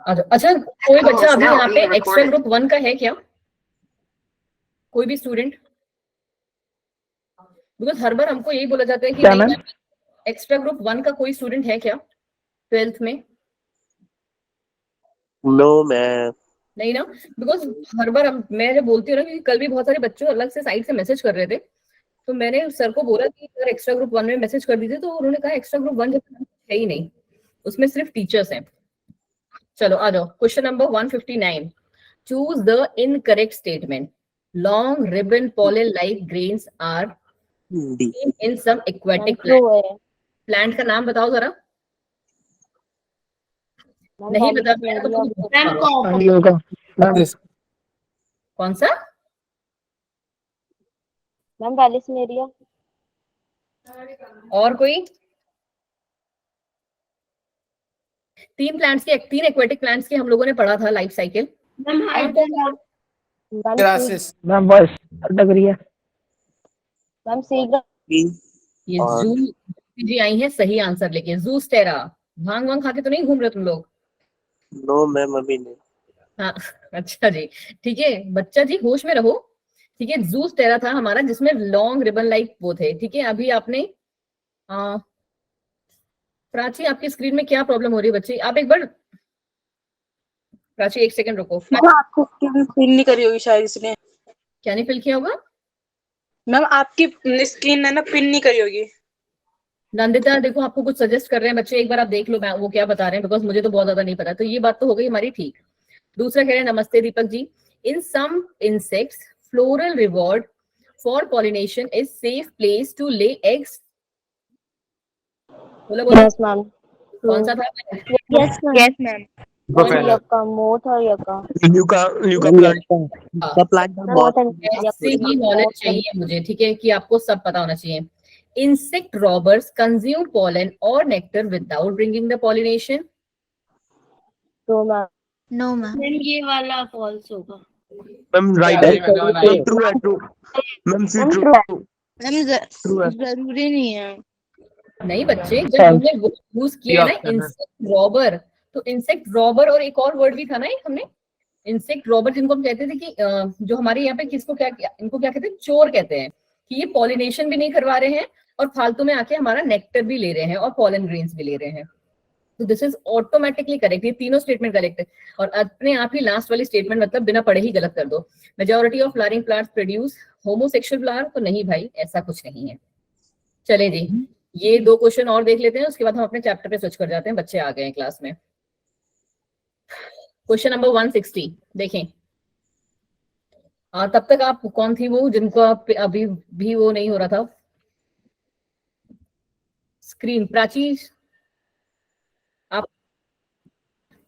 अच्छा, कोई बच्चा अभी यहाँ पे एक्स्ट्रा ग्रुप 1 का है क्या? कोई भी स्टूडेंट? बिकॉज हर बार हमको यही बोला जाता है कि नहीं, एक्स्ट्रा ग्रुप 1 का कोई स्टूडेंट है क्या 12th में? नो मैम, नहीं ना, बिकॉज हर बार मैं जब बोलती हूँ ना, क्योंकि कल भी बहुत सारे बच्चों अलग से साइड से मैसेज कर रहे थे, तो मैंने सर को बोला कि अगर एक्स्ट्रा ग्रुप 1 में मैसेज कर दीजिए, तो उन्होंने कहा एक्स्ट्रा ग्रुप 1 है ही नहीं, उसमें सिर्फ टीचर्स हैं। चलो आ जाओ, question number 159, choose the incorrect statement. Long ribbon pollen like grains are in some aquatic plant. Plant का नाम बताओ जरा। नहीं बता कौन सा? Ma'am Vallisneria. और कोई? तीन एक्वेटिक प्लांट्स की हम लोगों ने पढ़ा था लाइफ साइकिल। ये जू जी आई है सही आंसर लेके, ज़ूस्टेरा। भांग वांग खा के तो नहीं घूम रहे तुम लोग? नो मैम, अभी नहीं। हाँ अच्छा जी, ठीक है बच्चा जी, होश में रहो। ठीक है, ज़ूस्टेरा था हमारा, जिसमें लॉन्ग रिबन लाइक वो थे। ठीक है, अभी आपने प्राची, आपकी स्क्रीन में क्या प्रॉब्लम हो रही है बच्चे? आप एक बार, प्राची एक सेकंड रुको। आपको स्क्रीन फिल नहीं करी होगी शायद इसलिए। क्या नहीं फिल किया होगा? मैम आपकी स्क्रीन है ना, पिन नहीं करी होगी। नंदिता देखो, आपको कुछ सजेस्ट कर रहे हैं बच्चे, एक बार आप देख लो वो क्या बता रहे हैं, बिकॉज मुझे तो बहुत ज्यादा नहीं पता। तो ये बात तो हो गई हमारी ठीक। दूसरा कह रहे हैं, नमस्ते Deepak ji, in some insects floral reward for pollination is safe place to lay eggs. बोलो यस मैम। कौन सा था? Yes ma'am. मोथ और ऐसे ही नॉलेज चाहिए मुझे, ठीक है, कि आपको सब पता होना चाहिए। Insect robbers consume pollen or nectar without bringing the pollination. तो मैम नो मैम। ये वाला फॉल्स होगा। मैम राइट है, ट्रू है, ट्रू मैम, ट्रू मैम जरूरी नहीं है। नहीं बच्चे, जब हमने यूज किया ना इंसेक्ट रॉबर, तो इंसेक्ट रॉबर और एक और वर्ड भी था ना एक, हमने इंसेक्ट रॉबर, जिनको हम कहते थे कि जो हमारे यहाँ पे किसको क्या, इनको क्या कहते हैं, चोर कहते हैं, कि ये पॉलिनेशन भी नहीं करवा रहे हैं और फालतू में आके हमारा नेक्टर भी ले रहे हैं और पॉलन ग्रेन्स भी ले रहे हैं। तो दिस इज ऑटोमेटिकली करेक्ट, ये तीनों स्टेटमेंट करेक्ट है। और अपने आप ही लास्ट वाली स्टेटमेंट मतलब बिना पढ़े ही गलत कर दो। Majority of flowering plants produce homosexual flower, तो नहीं भाई, ऐसा कुछ नहीं है। चले जी, ये दो क्वेश्चन और देख लेते हैं, उसके बाद हम अपने चैप्टर पे स्विच कर जाते हैं, बच्चे आ गए हैं क्लास में। क्वेश्चन नंबर 160 देखें। तब तक आप कौन थी वो जिनको आप अभी भी वो नहीं हो रहा था स्क्रीन? प्राची, आप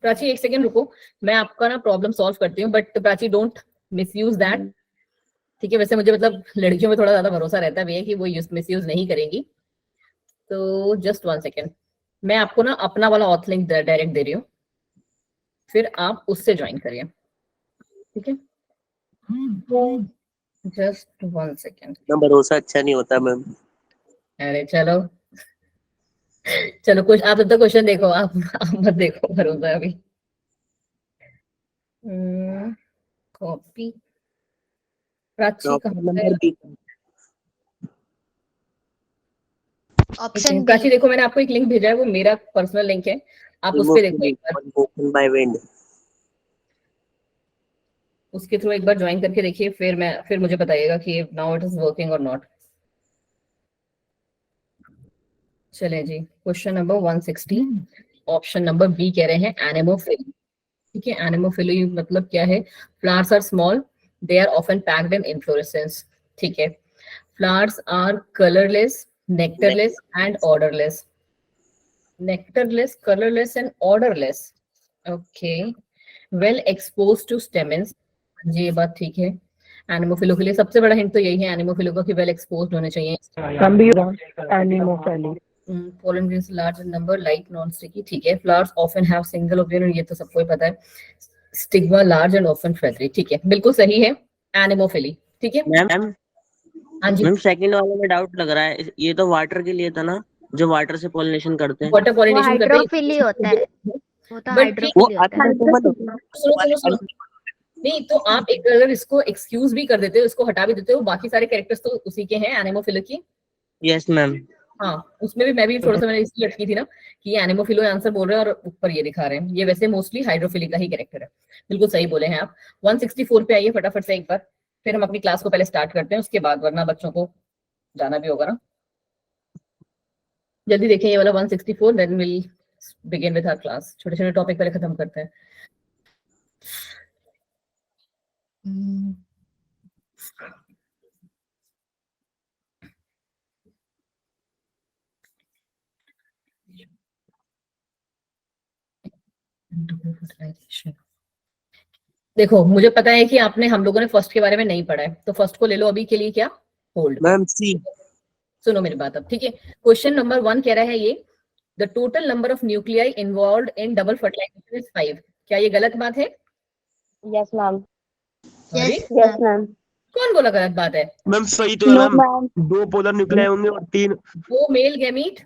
प्राची एक सेकेंड रुको, मैं आपका ना प्रॉब्लम सॉल्व करती हूँ, but Prachi don't misuse that. ठीक है, वैसे मुझे मतलब लड़कियों में थोड़ा ज्यादा भरोसा रहता है भैया कि वो मिसयूज नहीं करेंगी। तो जस्ट 1 सेकेंड, मैं आपको ना अपना वाला ऑथ लिंक डायरेक्ट दे रही हूँ, फिर आप उससे ज्वाइन करिए। ठीक है, जस्ट 1 सेकेंड। भरोसा अच्छा नहीं होता मैम। अरे चलो चलो, कुछ आप तब तक क्वेश्चन देखो, आप मत देखो भरोसा अभी। कॉपी प्राची ऑप्शन प्राची देखो, मैंने आपको एक लिंक भेजा है, वो मेरा पर्सनल लिंक है, आप उस पे देखो एक बार, उसके थ्रू एक बार ज्वाइन करके देखिए, फिर मुझे बताइएगा कि नाउ इट इज वर्किंग और नॉट। चले जी, question number 160, option number B कह रहे हैं एनेमोफिली। ठीक है, एनेमोफिली मतलब क्या है? Flowers are small, they are often packed in inflorescence. ठीक है, flowers are colourless, nectarless and odourless. Nectarless, colourless and odourless. Okay, well expose to stamens. जी ये बात ठीक है। एनिमोफिलो के लिए सबसे बड़ा हिंट तो यही है एनिमोफिलो का, कि वेल एक्सपोज्ड होने चाहिए। pollen grains large in number, light, non-sticky. ठीक है, flowers often have single ovular, ये तो सबको ही पता है। Stigma large and often feathery. ठीक है, बिल्कुल सही है, एनिमोफिली। ठीक है मैम, हाँ जी मैम सेकंड वाले में डाउट लग रहा है, ये तो वाटर के लिए था ना, जो वाटर से पॉलिनेशन करते हैं। वाटर पॉलिनेशन करते हैं, हाइड्रोफिली होता है। वो तो But हाइड्रोफिल होता है। सुनो सुनो नहीं, तो आप एक अगर इसको एक्सक्यूज भी कर देते हो, इसको हटा भी देते हो, बाकी सारे कैरेक्टर्स तो उसी के हैं एनेमोफिलिक की। Yes, ma'am. हाँ, उसमें भी मैं भी थोड़ा सा मैंने इसलिए अटकी थी ना कि ये एनिमोफिलो आंसर बोल रहे हैं और ऊपर ये दिखा रहे हैं, ये वैसे मोस्टली हाइड्रोफिलिक का ही कैरेक्टर है। बिल्कुल सही बोले हैं आप। 164 पे आइए फटाफट से एक बार, फिर हम अपनी क्लास को पहले स्टार्ट करते हैं, उसके बाद वरना बच्चों को जाना भी होगा ना। जल्दी देखें ये वाला 164, then will begin with our class. छोटे छोटे टॉपिक पहले खत्म करते हैं। देखो, मुझे पता है कि आपने हम लोगों ने फर्स्ट के बारे में नहीं पढ़ा है, तो फर्स्ट को ले लो अभी के लिए। क्या होल्ड? Ma'am, C. सुनो मेरी बात अब, ठीक है। क्वेश्चन नंबर 1 कह रहा है ये the total number of nuclei involved in double fertilisation is 5। क्या ये गलत बात है? Yes ma'am. Sorry, yes ma'am. कौन बोला गलत बात है? मैम सही तो है no ma'am. Ma'am. 2 polar nuclei होंगे और 3 दो मेल गैमीट,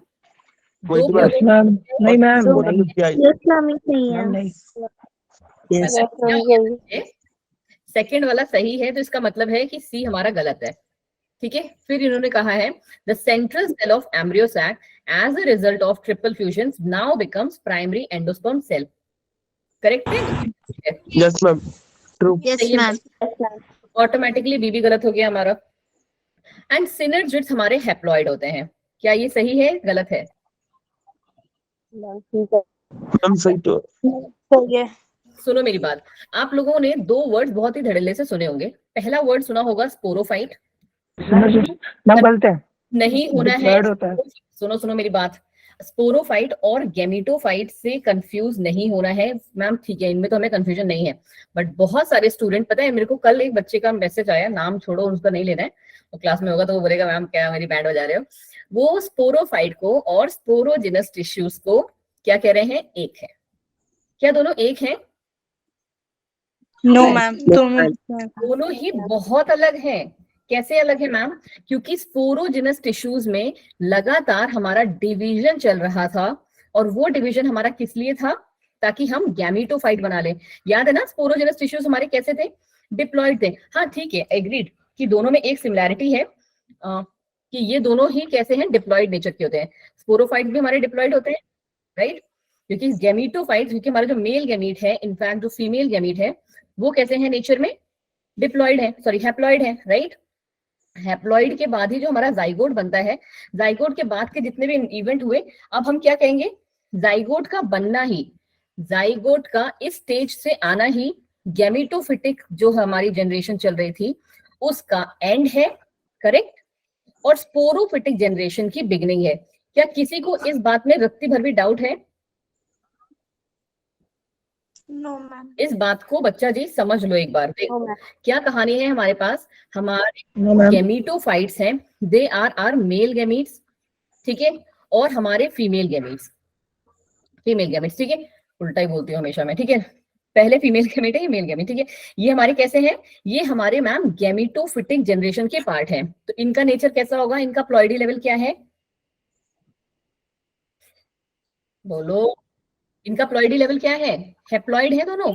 वही दो तो मैम। मैम नहीं ma'am polar nuclei. Yes ma'am ही सही है। मैम नहीं Yes. यस मैम यही। सेकंड वाला सही है, तो इसका मतलब है कि सी हमारा गलत है, ठीक है। फिर इन्होंने कहा है the central cell of embryo sac as a result of triple fusion now becomes primary endosperm cell. Correct है? Yes, ma'am. True. यस सही है। Ma'am. Yes ma'am. Automatically B भी गलत हो गया हमारा। एंड सिनर्जिड्स हमारे हैप्लॉइड होते हैं। क्या ये सही है गलत है? मैम ठीक है। मैम सही तो। सही है। सुनो मेरी बात, आप लोगों ने दो वर्ड्स बहुत ही धड़ल्ले से सुने होंगे। पहला वर्ड सुना होगा स्पोरोफाइट। मैम गलत है, नहीं होना है। डिप्लॉयड होता है। सुनो सुनो मेरी बात, स्पोरोफाइट और गैमीटोफाइट से कंफ्यूज नहीं होना है मैम, ठीक है, इनमें तो हमें कंफ्यूजन नहीं है। बट बहुत सारे स्टूडेंट, पता है मेरे को कल एक बच्चे का मैसेज आया, नाम छोड़ो उसका नहीं लेना है, वो क्लास में होगा तो वो बोलेगा मैम क्या मेरी बैंड बजा रहे हो। वो स्पोरोफाइट को और स्पोरोजिनस टिश्यूज को क्या कह रहे हैं? एक है। क्या दोनों एक हैं? नो मैम, दोनों ही बहुत अलग हैं। कैसे अलग है मैम? क्योंकि स्पोरोजिनस टिश्यूज में लगातार हमारा डिवीजन चल रहा था, और वो डिवीजन हमारा किस लिए था? ताकि हम गैमीटोफाइट बना ले। याद है ना स्पोरोजिनस टिश्यूज हमारे कैसे थे? डिप्लॉयड थे। हाँ ठीक है, एग्रीड कि दोनों में एक सिमिलैरिटी है कि ये दोनों ही कैसे हैं? डिप्लॉयड नेचर के होते हैं। स्पोरोफाइट भी हमारे डिप्लॉयड होते हैं, राइट? क्योंकि गैमीटोफाइट, क्योंकि हमारे जो मेल गैमीट है, इनफैक्ट जो फीमेल गैमीट है, वो कैसे हैं नेचर में? डिप्लॉयड है, सॉरी हैप्लॉयड है, राइट? हैप्लॉइड के बाद ही जो हमारा जाइगोट बनता है, जाइगोट के बाद के जितने भी इवेंट हुए, अब हम क्या कहेंगे? जाइगोट का बनना ही, जाइगोट का इस स्टेज से आना ही गैमीटोफिटिक जो हमारी जनरेशन चल रही थी उसका एंड है, करेक्ट? और स्पोरोफिटिक जनरेशन की बिगिनिंग है। क्या किसी को इस बात में रत्ती भर भी डाउट है? No ma'am. इस बात को बच्चा जी समझ लो एक बार। देखो क्या कहानी है हमारे पास। हमारे नो मैम गैमीटोफाइट्स हैं, दे आर मेल गैमीट्स, ठीक है, और हमारे फीमेल गैमीट्स, ठीक है, उल्टा ही बोलती हूँ हमेशा मैं, ठीक है। पहले फीमेल गैमीट है, ये मेल गैमीट, ठीक है। ये हमारे कैसे हैं? ये हमारे मैम गैमीटोफिटिक जनरेशन के पार्ट हैं। तो इनका नेचर कैसा होगा? इनका प्लॉइडी लेवल क्या है? बोलो, इनका प्लॉइडी लेवल क्या है? हैप्लॉइड है दोनों?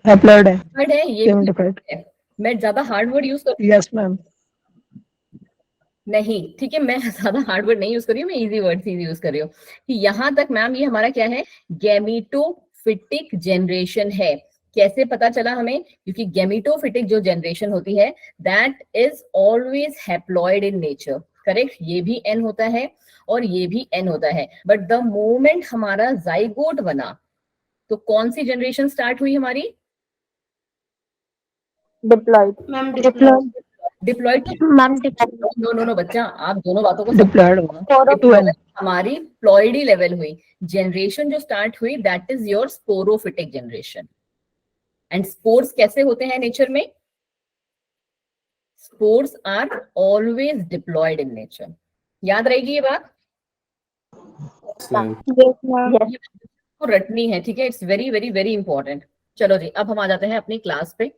अप्लाइड है हैप्लॉइड है, ये भी है। मैं ज्यादा हार्ड वर्ड यूज कर यस मैम नहीं, ठीक है, मैं ज्यादा हार्ड वर्ड नहीं यूज कर रही हूँ, मैं इजी वर्ड यूज कर रही हूँ कि यहाँ तक मैम ये हमारा क्या है? गैमीटोफिटिक जनरेशन है। कैसे पता चला हमें? क्योंकि गैमीटोफिटिक जो जनरेशन होती है that is always haploid in nature, correct? ये भी एन होता है और ये भी एन होता है, बट द मोमेंट हमारा जाइगोट बना तो कौन सी जनरेशन स्टार्ट हुई हमारी? Diploid. Ma'am diploid. Ma'am no no no बच्चा, आप दोनों बातों को डिप्लॉयड होगा टू एन हमारी प्लॉइडी लेवल हुई जनरेशन जो स्टार्ट हुई, that is your sporophytic generation. And spores कैसे होते हैं नेचर में? Spores are always diploid in nature. याद रहेगी ये बात, को रटनी है, ठीक है? It's very very very important. चलो जी, अब हम आ जाते हैं अपनी क्लास पे,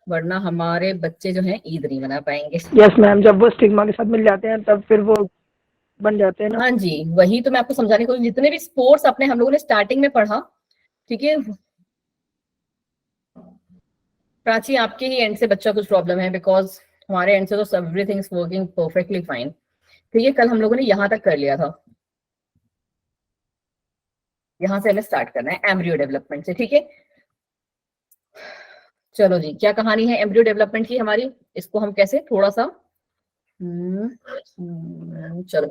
वरना हमारे बच्चे जो हैं ईद नहीं मना पाएंगे। यस मैम, जब वो स्टिग्मा के साथ मिल जाते हैं तब फिर वो बन जाते हैं ना। हाँ जी, वही तो मैं आपको समझाने को, जितने भी स्पोर्ट्स अपने हम लोगों ने स्टार्टिंग में पढ़ा, ठीक है। प्राची, आपके ही एंड से बच्चा कुछ प्रॉब्लम है, बिकॉज हमारे एंड से तो everything is working perfectly fine. तो ये कल हम लोगों ने यहाँ तक कर लिया था, यहाँ से हमें स्टार्ट करना है एम्ब्रियो डेवलपमेंट से, ठीक है। चलो जी, क्या कहानी है एम्ब्रियो डेवलपमेंट की हमारी, इसको हम कैसे थोड़ा सा चलो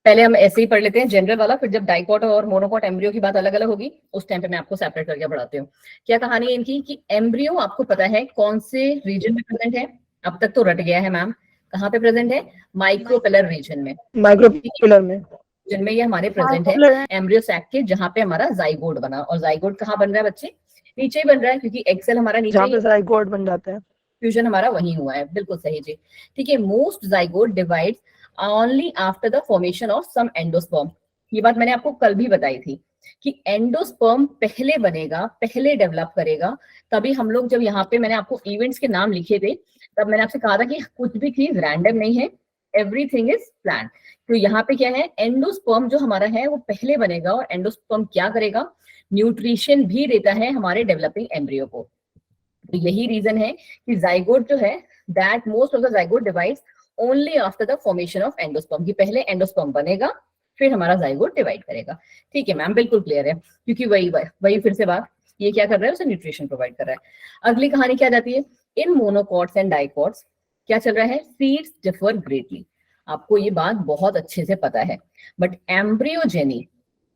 पहले हम ऐसे ही पढ़ लेते हैं जनरल वाला, फिर जब डाइकॉट और मोनोकॉट एम्ब्रियो की बात अलग अलग होगी उस टाइम पे मैं आपको सेपरेट करके पढ़ाती हूँ। क्या कहानी है इनकी कि एम्ब्रियो आपको पता है कौन से रीजन में प्रेजेंट है, अब तक तो रट गया है मैम, कहाँ पे प्रेजेंट है, माइक्रोपेलर रीजन में, माइक्रोपिलर में, जिनमें ये हमारे प्रेजेंट है एम्ब्रियो सैक के, जहाँ पे हमारा जाइगोट बना, और जाइगोट कहाँ बन रहा है बच्चे, नीचे ही बन रहा है, क्योंकि एक्सेल हमारा नीचे, जहाँ पे जाइगोट बन जाता है, फ्यूजन हमारा वही हुआ है, बिल्कुल सही जी, ठीक है। Most zygote divides only after the formation of some endosperm, ये बात मैंने आपको कल भी बताई थी कि एंडोस्पर्म पहले बनेगा, पहले डेवलप करेगा, तभी हम लोग जब यहाँ पे मैंने आपको इवेंट्स के नाम लिखे थे, तब मैंने आपसे कहा था कि कुछ भी चीज रैंडम नहीं है, एवरीथिंग इज प्लान। तो यहाँ पे क्या है, एंडोस्पर्म जो हमारा है वो पहले बनेगा, और एंडोस्पर्म क्या करेगा, न्यूट्रिशन भी देता है हमारे डेवलपिंग एम्ब्रियो को। तो यही रीजन है कि जाइगोट जो है, that most of the zygote divides only after the formation of endosperm, कि पहले एंडोस्पर्म बनेगा फिर हमारा जाइगोट डिवाइड करेगा, ठीक है मैम, बिल्कुल क्लियर है, क्योंकि वही फिर से बात, ये क्या कर रहा है, उसे न्यूट्रिशन प्रोवाइड कर रहा है। अगली कहानी क्या जाती है, इन मोनोकॉट्स एंड डाइकॉट्स क्या चल रहा है, सीड्स डिफर ग्रेटली, आपको ये बात बहुत अच्छे से पता है, बट एम्ब्रियोजेनी,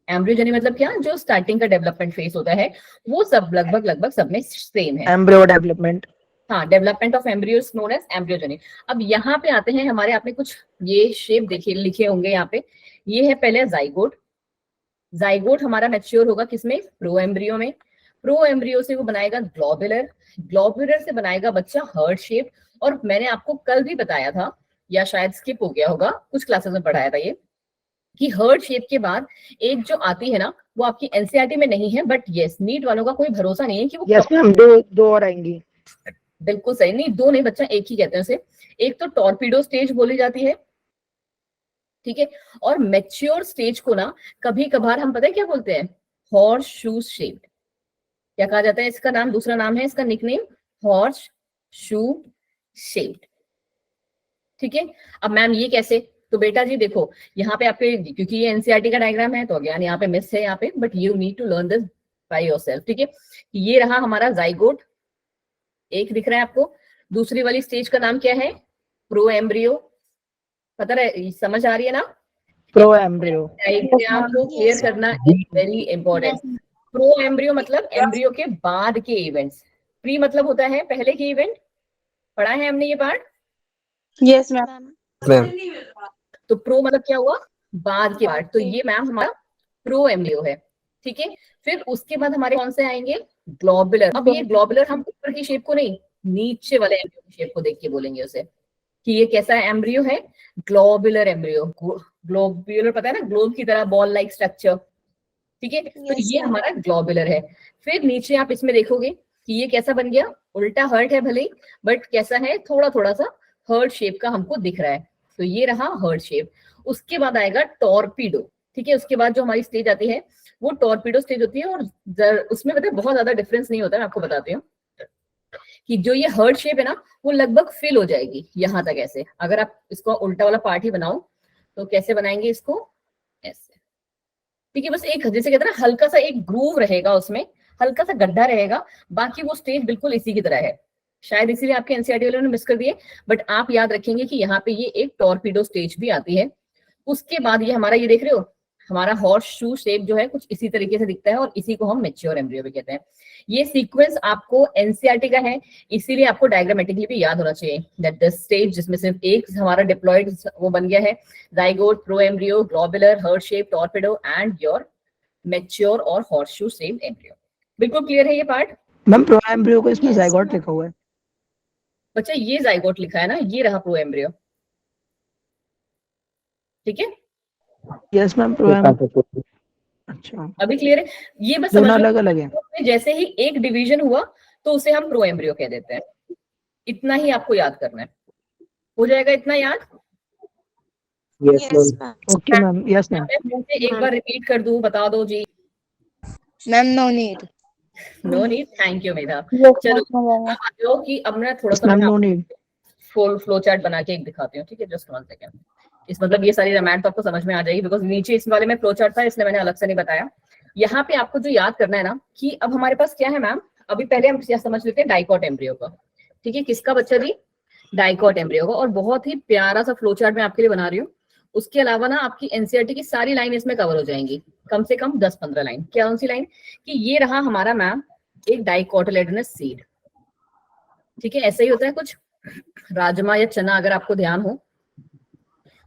एम्ब्रियोजेनी मतलब क्या, जो स्टार्टिंग का डेवलपमेंट फेज होता है वो सब लगभग सब में सेम है, एम्ब्रियो डेवलपमेंट, हाँ, development of embryo is known as embryogeny. अब यहाँ पे आते हैं हमारे, आपने कुछ ये शेप देखे लिखे होंगे यहाँ पे, ये है पहले जाइगोट, जाइगोट हमारा मैच्योर होगा किसमें, प्रो एम्ब्रियो में, प्रो एम्ब्रियो से वो बनाएगा ग्लोबुलर, ग्लोबुलर से बनाएगा बच्चा हर्ट शेप, और मैंने आपको कल भी बताया था, या शायद स्किप हो गया होगा, कुछ क्लासेस में पढ़ाया था ये, कि हर्ट शेप के बाद एक जो आती है ना, वो आपकी एनसीईआरटी में नहीं है, बट यस नीट वालों का कोई भरोसा नहीं है कि वो यस मैम, दो और आएंगी, बिल्कुल सही, नहीं दो नहीं बच्चा, एक ही कहते हैं उसे, एक तो टॉर्पीडो स्टेज बोली जाती है, ठीक है, और मैच्योर स्टेज को ना कभी कभार हम पता है क्या बोलते हैं, हॉर्स शू शेप्ड, क्या कहा जाता है, इसका नाम, दूसरा नाम है इसका निकनेम, हॉर्स शू शेप्ड, ठीक है। अब मैम ये कैसे, तो बेटा जी देखो यहाँ पे आपके, क्योंकि ये एनसीईआरटी का डायग्राम है तो अज्ञान यहाँ पे मिस है यहाँ पे, but you need to learn this by yourself, ठीक है। ये रहा हमारा जाइगोट, एक दिख रहा है आपको, दूसरी वाली स्टेज का नाम क्या है, प्रो एम्ब्रियो, पता है, समझ आ रही है ना, प्रो एम्ब्रियो, डायग्राम को क्लियर करना is very important. Pro embryo मतलब एम्ब्रियो के बाद के इवेंट्स, प्री मतलब होता है पहले के इवेंट, पढ़ा है हमने ये पार्ट, यस मैम। तो प्रो मतलब क्या हुआ, बाद के पार्ट, तो ये मैम हमारा प्रो एम्ब्रियो है, ठीक है। फिर उसके बाद हमारे कौन से आएंगे, ग्लोबुलर, अब ये ग्लोबुलर हम ऊपर की शेप को नहीं, नीचे वाले एम्ब्रियो की शेप को देख के बोलेंगे उसे कि ये कैसा एम्ब्रियो है, ग्लोबुलर एम्ब्रियो, ग्लोबुलर पता है ना, ग्लोब की तरह बॉल लाइक स्ट्रक्चर, ठीक है, तो ये हमारा ग्लोबुलर है। फिर नीचे आप इसमें देखोगे कि ये कैसा बन गया, उल्टा हर्ट है भले, बट कैसा है, थोड़ा थोड़ा सा हर्ट शेप का हमको दिख रहा है, तो ये रहा हर्ट शेप। उसके बाद आएगा टॉर्पीडो, ठीक है, उसके बाद जो हमारी स्टेज आती है वो टॉर्पीडो स्टेज होती है, और उसमें पता है बहुत ज्यादा डिफरेंस नहीं होता है, मैं आपको बताती हूँ कि जो ये हर्ट शेप है ना वो लगभग फिल हो जाएगी यहाँ तक, ऐसे अगर आप इसको उल्टा वाला पार्ट ही बनाओ तो कैसे बनाएंगे इसको, ऐसे, ठीक है, बस एक जैसे कहते हैं ना हल्का सा एक ग्रूव रहेगा उसमें, हल्का सा गड्ढा रहेगा, बाकी वो स्टेज बिल्कुल इसी की तरह है, शायद इसीलिए आपके एनसीईआरटी वालों ने मिस कर दिए, बट आप याद रखेंगे कि यहाँ पे ये एक टॉर्पीडो स्टेज भी आती है। उसके बाद ये हमारा, ये देख रहे हो हमारा हॉर्स शू शेप जो है कुछ इसी तरीके से दिखता है, और इसी को हम मैच्योर एम्ब्रियो भी कहते हैं। ये सीक्वेंस आपको एनसीईआरटी का है, इसीलिए आपको डायग्रामेटिकली भी याद होना चाहिए दैट द स्टेज जिसमें सिर्फ एक हमारा डिप्लॉयड वो बन गया है, zygote, pro embryo, globular, heart shape, torpedo and your mature और हॉर्सशू शेप्ड एम्ब्रियो। बिल्कुल क्लियर है ये पार्ट मैम प्रो एम्ब्रियो को इसमें जाइगोट लिखा हुआ है, बच्चा, ये जाइगोट लिखा है ना, ये रहा प्रो एम्ब्रियो, ठीक है, यस मैम प्रो एम्ब्रियो, अच्छा अभी क्लियर है, ये बस दोनों समझ लो, अलग अलग है, जैसे ही एक डिवीजन हुआ तो उसे हम प्रो एम्ब्रियो कह देते हैं, इतना ही आपको याद करना है, हो जाएगा इतना याद, Yes, ma'am. Okay, ma'am. Yes, ma'am. मैं मुंह से एक बार रिपीट कर दूं, बता दो जी। Ma'am no need. No need, thank you Medha. Yes, चलो ma'am. अब आ जाओ कि अब मैं थोड़ा Yes, सा ma'am. मैं No need. Full flow chart बना के एक दिखाती हूँ, ठीक है, जस्ट 1 सेकंड। इस मतलब ये सारी रामायण तो आपको समझ में आ जाएगी, बिकॉज नीचे इस वाले में फ्लो चार्ट था, इसलिए मैंने अलग से नहीं बताया। यहाँ पे आपको जो याद करना है ना कि अब हमारे पास क्या है मैम, अभी पहले हम समझ लेते हैं डाइकॉट एम्ब्रियो का, ठीक है, किसका बच्चा जी, डाइकॉट एम्ब्रियो का। और बहुत ही प्यारा सा फ्लो चार्ट मैं आपके लिए बना रही हूँ। उसके अलावा ना आपकी एनसीईआरटी की सारी लाइन इसमें कवर हो जाएंगी, कम से कम 10-15 लाइन। क्या कौन सी लाइन, कि ये रहा हमारा मैम एक डाइकोटिलेडोनस सीड, ठीक है, ऐसा ही होता है कुछ राजमा या चना, अगर आपको ध्यान हो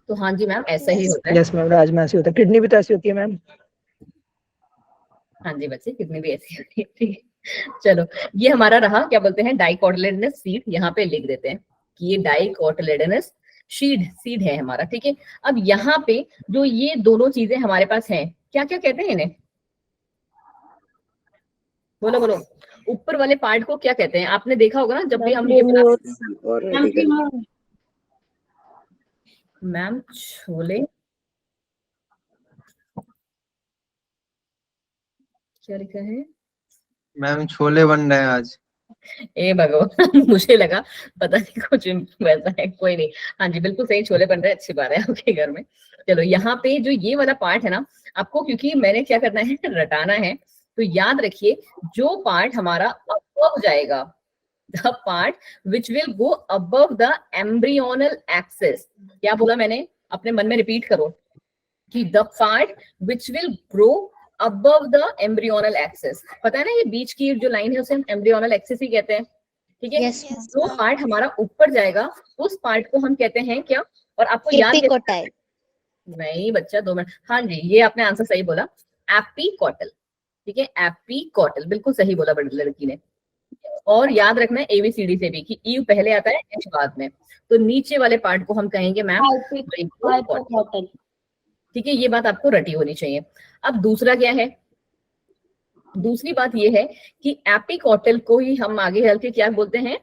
तो। हाँ जी मैम, ऐसा ही होता है। Yes, ma'am. राजमा ऐसी होता है, किडनी भी तो ऐसी होती है मैम। हाँ जी बच्चे, कितनी भी ऐसी होती है, ठीक है। चलो ये हमारा रहा, क्या बोलते हैं, डाइकोटिलेडोनस सीड। यहाँ पे लिख देते हैं कि ये डाइकोटिलेडोनस सीड है हमारा, ठीक है। अब यहाँ पे जो ये दोनों चीजें हमारे पास हैं, क्या क्या कहते हैं इन्हें, बोलो बोलो, ऊपर वाले पार्ट को क्या कहते हैं? आपने देखा होगा ना जब भी हम ये मैम छोले, क्या लिखा है मैम? छोले बन रहे हैं आज। ए भगवान मुझे लगा पता नहीं कुछ वैसा है, कोई नहीं। हाँ जी बिल्कुल सही, छोले बन रहे हैं, अच्छी बात है आपके घर में। चलो यहाँ पे जो ये वाला पार्ट है ना, आपको क्योंकि मैंने क्या करना है, रटाना है, तो याद रखिए जो पार्ट हमारा अबव जाएगा, the part which will go above the embryonal axis. क्या बोला मैंने, अपने मन में रिपीट करो कि the part which will grow above the embryonal axis. पता है ना, ये बीच की जो लाइन है उसे हम एम्ब्रियोनल एक्सिस ही कहते हैं, ठीक है। जो पार्ट हमारा ऊपर जाएगा उस पार्ट को हम कहते हैं क्या, और आपको याद नहीं बच्चा, 2 मिनट। हाँ जी ये आपने आंसर सही बोला, एपीकॉटल, ठीक है, एपीकॉटल, बिल्कुल सही बोला बड़ी लड़की ने। और याद रखना है एबीसीडी से भी कि ई पहले आता है एच बाद में, तो नीचे वाले पार्ट को हम कहेंगे मैम हाइपोकॉटल, ठीक है, ये बात आपको रटी होनी चाहिए। अब दूसरा क्या है, दूसरी बात ये है कि एपीकॉटल को ही हम आगे चल के क्या बोलते हैं,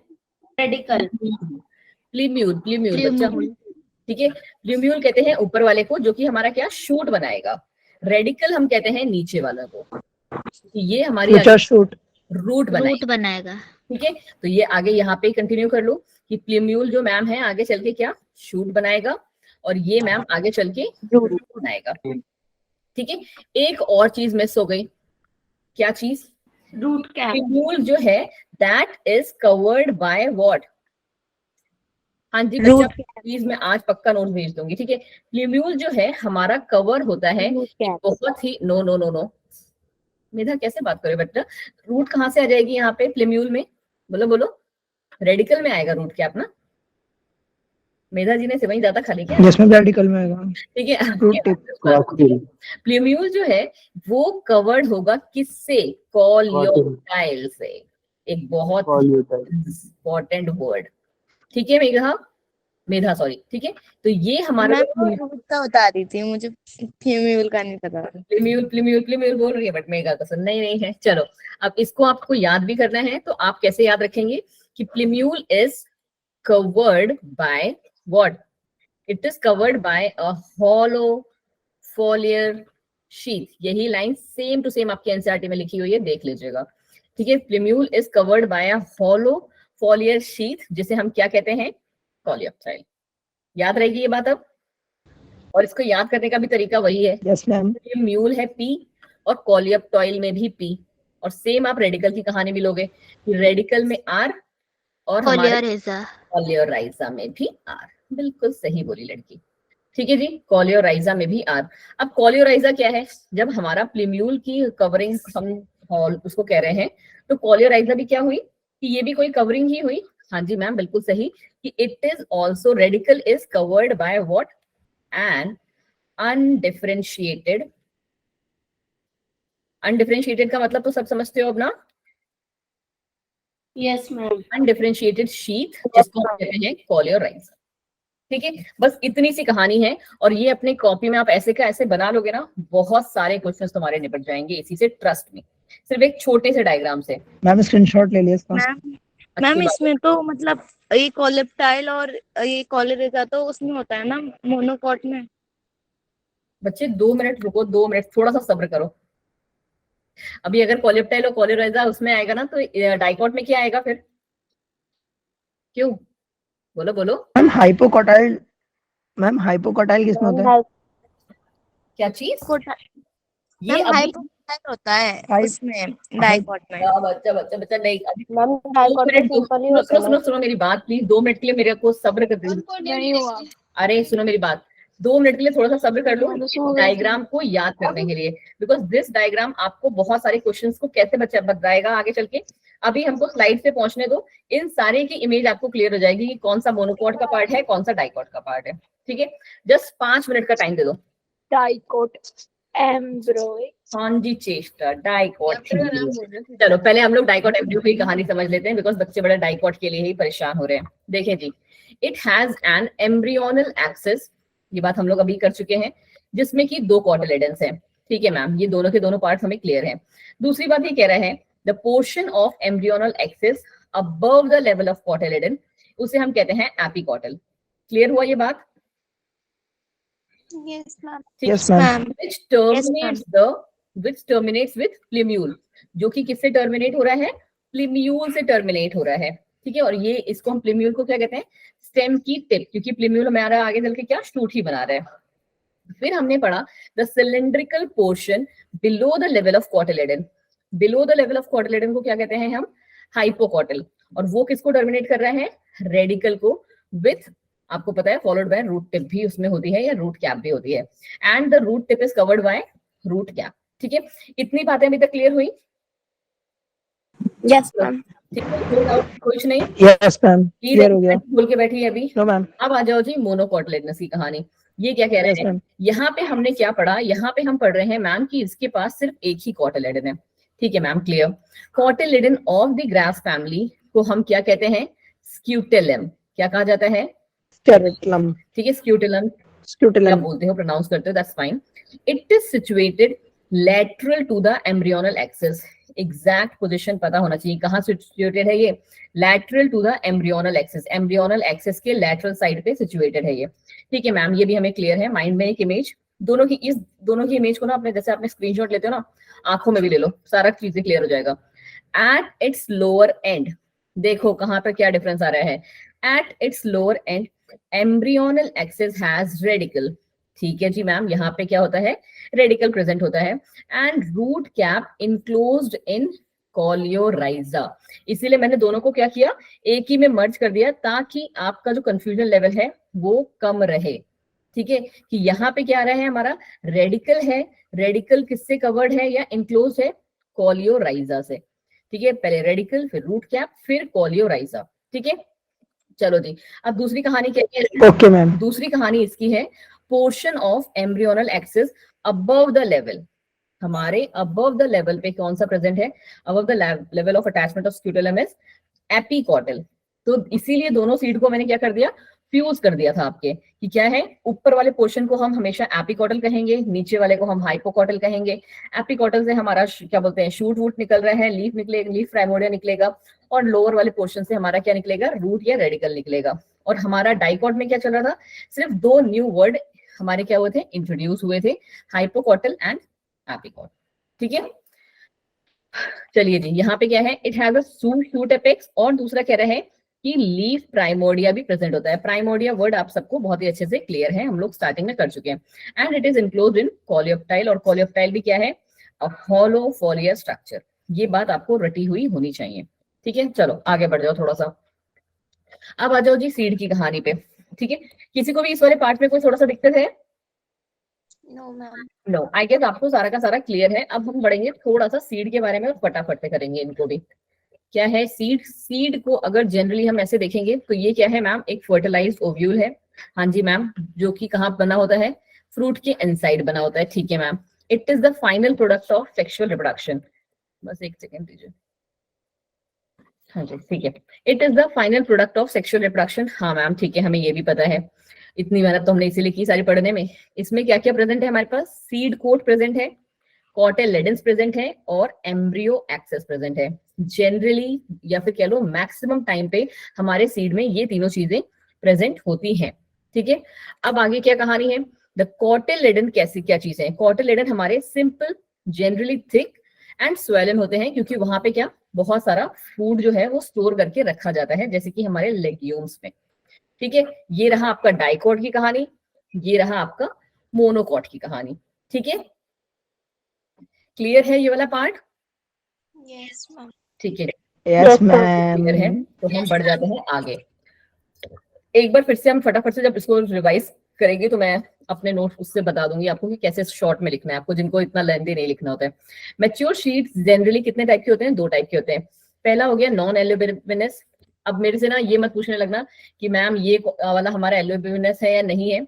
रेडिकल, प्लीम्यूल, बच्चा, ठीक है, प्लीम्यूल कहते हैं ऊपर वाले को जो कि हमारा क्या शूट बनाएगा, रेडिकल हम कहते हैं नीचे वाला को, ये हमारी रूट बनाएगा, ठीक है। तो ये आगे यहाँ पे कंटिन्यू कर लो कि प्लीम्यूल जो मैम है आगे चल के क्या शूट बनाएगा, और ये मैम आगे चल के रूट बनाएगा, ठीक है। एक और चीज मिस हो गई, क्या चीज, रूट कैप। प्लीम्यूल जो है that is covered by what, हाँ जी बच्चा प्लीज मैं आज पक्का नोट भेज दूंगी, ठीक है। प्लीम्यूल जो है हमारा कवर होता है बहुत ही, नो नो नो नो मेधा कैसे बात करे बच्चा, रूट कहाँ से आ जाएगी यहाँ पे प्लीम्यूल में, बोलो बोलो, रेडिकल में आएगा रूट कैप ना, मेधा जी ने से वही ज्यादा खाली क्या, यस मैम, रेडिकल में आएगा, ठीक है। प्लीम्यूल जो है वो कवर्ड होगा किससे, कॉलियोटाइल से, एक बहुत इंपॉर्टेंट वर्ड, ठीक है मेधा सॉरी, ठीक है। तो ये हमारा बता रही थी, मुझे प्लीम्यूल का नहीं पता, प्लीम्यूल बोल रही है बट मेगा तो नहीं नहीं है। चलो अब इसको आपको याद भी करना है, तो आप कैसे याद रखेंगे कि प्लीम्यूल is covered by what, it is covered by a hollow foliar sheath। यही लाइन सेम टू सेम आपकी एनसीईआरटी में लिखी हुई है, देख लीजिएगा, ठीक है। प्लीम्यूल is covered bye a hollow foliar sheath जिसे हम क्या कहते हैं, कॉलियोप्टाइल। याद रहेगी ये बात अब, और इसको याद करने का भी तरीका वही है, यस मैम, प्लीम्यूल है पी और कॉलियोप्टाइल में भी पी, और सेम आप रेडिकल की कहानी भी लोगे कि रेडिकल में आर और कॉलियोराइजा में भी आर, बिल्कुल सही बोली लड़की, ठीक है जी, कॉलियोराइजा में भी आर। अब कॉलियोराइजा क्या है, जब हमारा प्लीम्यूल की कवरिंग हम उसको कह रहे हैं, तो कॉलियोराइजा भी क्या हुई कि ये भी कोई कवरिंग ही हुई। हाँ जी मैम बिल्कुल सही, कि it is also radical is covered by what, an undifferentiated, undifferentiated का मतलब तो सब समझते हो अब ना, यस मैम, अनडिफरेंशिएटेड शीथ जिसको हम कहते हैं कॉलियोराइजा, ठीक है। बस इतनी सी कहानी है, और ये अपने कॉपी में आप ऐसे का ऐसे बना लोगे ना, बहुत सारे क्वेश्चंस तुम्हारे निपट जाएंगे इसी से, ट्रस्ट में, सिर्फ एक छोटे से डायग्राम से। मैम स्क्रीनशॉट ले लिया इसका। मैम इसमें तो मतलब ये कॉलियोप्टाइल और ये कॉलियोराइजा तो उसमें होता है ना, मोनोकॉट में, बच्चे 2 मिनट रुको, 2 मिनट थोड़ा सा सब्र करो। अभी अगर कोलेप्टाइल और कोलेराइजा उसमें आएगा ना, तो डाइकॉट में क्या आएगा फिर? क्यों? बोलो बोलो। मैम हाइपोकोटाइल, मैम हाइपोकोटाइल किसमें होता है? क्या चीज? ये मैम अभी हाइपोकोटाइल होता है हाइप- उसमें, डाइकॉट में। बच्चा बच्चा बच्चा नहीं, अभी मैम 2 डाइकॉट मिनट सिंपल ही सुनो होता सुनो है। सुनो मेरी बात प्लीज, 2 मिनट के लिए मेरे को सब्र कर दीजिए। नहीं हुआ। अरे सुनो मेरी बात, 2 मिनट के लिए थोड़ा सा सब्र कर लो डायग्राम को याद करने के लिए, बिकॉज दिस डायग्राम आपको बहुत सारे क्वेश्चंस को कैसे बच्चा बताएगा आगे चल के। अभी हमको स्लाइड पे पहुंचने दो, इन सारे की इमेज आपको क्लियर हो जाएगी कि कौन सा मोनोकॉट का पार्ट है, कौन सा डाइकॉट का पार्ट है। ठीक है, जस्ट 5 मिनट का टाइम दे दो। डाइकोट, एम्ब्रोइड। हाँ जी, चेष्टा, डाइकॉट। चलो पहले हम लोग डाइकॉट एम्ब्रियो की कहानी समझ लेते हैं, बिकॉज बच्चे बड़े डाइकॉट के लिए ही परेशान हो रहे हैं। देखें जी, it has an embryonal axis, ये बात हम लोग अभी कर चुके हैं, जिसमें कि 2 कॉटिलेडन्स हैं। ठीक है मैम, ये दोनों के दोनों पार्ट्स हमें क्लियर है। दूसरी बात ये कह रहा है, the portion of embryonal axis above the level of cotyledon, उसे हम कहते हैं एपिकॉटल। क्लियर हुआ ये बात? Yes ma'am. Yes, ma'am. which terminates with plumule, जो कि किससे टर्मिनेट हो रहा है? प्लीम्यूल से टर्मिनेट हो रहा है। ठीक है, और ये इसको हम प्लीम्यूल को क्या कहते हैं? स्टेम की टिप, क्योंकि प्लीम्यूल हमारा आगे चल के क्या शूट ही बना रहा है। फिर हमने पढ़ा the cylindrical portion below the level of cotyledon, below the level of cotyledon को क्या कहते हैं हम? हाइपोकॉटल, और वो किसको टर्मिनेट कर रहा है? रेडिकल को, विथ आपको पता है फॉलोड बाय रूट टिप भी उसमें होती है, या रूट कैप भी होती है, and the root tip is covered by root cap. ठीक है, इतनी बातें अभी तक क्लियर हुई? Yes ma'am. ठीक है, कुछ नहीं? Yes, ma'am. Clear हो गया। बोल के बैठी है अभी। No, ma'am. अब आ जाओ जी मोनोकॉटिलेडनस की कहानी। ये क्या कह रहे Yes, हैं? ma'am. यहाँ पे हमने क्या पढ़ा? यहाँ पे हम पढ़ रहे हैं मैम कि इसके पास सिर्फ एक ही कॉटिलेडन है। ठीक है ma'am, clear. Cotyledon of the grass family को हम क्या कहते हैं? स्क्यूटेलम। क्या कहा जाता है? Scutellum. ठीक है, स्क्यूटेलम क्या Scutellum. बोलते हो, प्रोनाउंस करते हो, that's fine. It is situated lateral to the embryonal axis, exact position पता होना चाहिए, कहाँ सिचुएटेड है ये? Lateral to the embryonal axis, embryonal axis के लैटरल साइड पे सिचुएटेड है ये। ठीक है मैम, ये भी हमें क्लियर है। माइंड में एक इमेज, दोनों की इमेज को ना अपने, जैसे आपने स्क्रीनशॉट लेते हो ना, आंखों में भी ले लो, सारा चीजें क्लियर हो जाएगा। एट इट्स लोअर एंड, देखो कहाँ पर क्या डिफरेंस आ रहा है। At its lower and embryonal axis has radical. ठीक है जी मैम, यहाँ पे क्या होता है? रेडिकल प्रेजेंट होता है, and root cap enclosed in coleorhiza. इसीलिए मैंने दोनों को क्या किया? एक ही में मर्ज कर दिया, ताकि आपका जो कंफ्यूजन लेवल है वो कम रहे। ठीक है, कि यहाँ पे क्या आ रहा है हमारा? रेडिकल है, रेडिकल किससे कवर्ड है या इनक्लोज है? कोलियोराइजा से। ठीक है, पहले रेडिकल, फिर रूट कैप, फिर कोलियोराइजा। ठीक है, चलो जी, अब दूसरी कहानी क्या है? Okay, ma'am. दूसरी कहानी इसकी है, portion of embryonal axis above the level, हमारे अबव द लेवल पे कौन सा प्रेजेंट है? Above the level of attachment of scutellum is epicotyl. तो इसीलिए दोनों सीड को मैंने क्या कर दिया? फ्यूज कर दिया था आपके, कि क्या है? ऊपर वाले पोर्शन को हम हमेशा एपिकॉटल कहेंगे, नीचे वाले को हम हाइपोकॉटल कहेंगे। एपिकॉटल से हमारा क्या बोलते हैं? शूट वूट निकल रहा है, लीफ निकलेगा, लीफ प्राइमोर्डिया निकलेगा, और लोअर वाले पोर्शन से हमारा क्या निकलेगा? रूट या रेडिकल निकलेगा। और हमारा डाइकॉट में क्या चल रहा था? सिर्फ 2 न्यू वर्ड हमारे क्या हुए थे? इंट्रोड्यूस हुए थे, हाइपोकॉटल एंड एपिकॉट। ठीक है, चलिए जी, यहाँ पे क्या है? It has a shoot apex, और दूसरा कह रहा है कि लीफ प्राइमोर्डिया भी प्रेजेंट होता है। प्राइमोर्डिया वर्ड आप सबको बहुत ही अच्छे से क्लियर है, हम लोग स्टार्टिंग में कर चुके हैं। And it is enclosed in coleoptile, और कोलियोप्टाइल भी क्या है? A hollow फोलियर structure. ये बात आपको रटी हुई होनी चाहिए। ठीक है, चलो आगे बढ़ जाओ थोड़ा सा। अब आ जाओ जी सीड की कहानी पे। ठीक है, किसी को भी इस वाले पार्ट में कोई थोड़ा सा दिक्कत है? No ma'am. No, I guess आपको सारा का सारा क्लियर है। अब हम बढ़ेंगे थोड़ा सा सीड के बारे में, और फटाफट से करेंगे इनको भी। क्या है सीड? सीड को अगर जनरली हम ऐसे देखेंगे तो ये क्या है मैम? एक फर्टिलाइज्ड ओव्यूल है। हाँ जी मैम, जो कि कहाँ बना होता है? फ्रूट के इनसाइड बना होता है। ठीक है ma'am, it is the final product of sexual reproduction. बस एक सेकेंड दीजिए। हाँ जी, ठीक है, it is the final product of sexual reproduction. हाँ मैम, ठीक है, हमें ये भी पता है, इतनी मेहनत तो हमने इसीलिए की सारी पढ़ने में। इसमें क्या क्या प्रेजेंट है हमारे पास? सीड कोट प्रेजेंट है, कॉटिलेडन्स प्रेजेंट है, और एम्ब्रियो एक्सेस प्रेजेंट है। जनरली या फिर कह लो मैक्सिमम टाइम पे हमारे सीड में ये तीनों चीजें प्रेजेंट होती हैं। ठीक है, अब आगे क्या कहानी है? द कॉटिलेडन कैसी क्या चीजें हैं? कॉटिलेडन हमारे simple, generally thick and swollen होते हैं, क्योंकि वहां पे क्या बहुत सारा फूड जो है वो स्टोर करके रखा जाता है, जैसे कि हमारे लेग्यूम्स में। ठीक है, ये रहा आपका डाइकॉट की कहानी, ये रहा आपका मोनोकॉट की कहानी। ठीक है, क्लियर है ये वाला पार्ट? Yes, ma'am. ठीक है, यस क्लियर है, मैम। तो हम बढ़ जाते हैं आगे। एक बार फिर से हम फटाफट से जब इसको रिवाइज करेंगे तो मैं अपने नोट्स उससे बता दूंगी आपको कि कैसे शॉर्ट में लिखना है आपको, जिनको इतना लेंथी नहीं लिखना होता है। मैच्योर शीट्स जनरली कितने टाइप के होते हैं? 2 टाइप के होते हैं। पहला हो गया नॉन एल्यूमिनस। अब मेरे से ना ये मत पूछने लगना कि मैम ये वाला हमारा एल्यूमिनस है या नहीं है,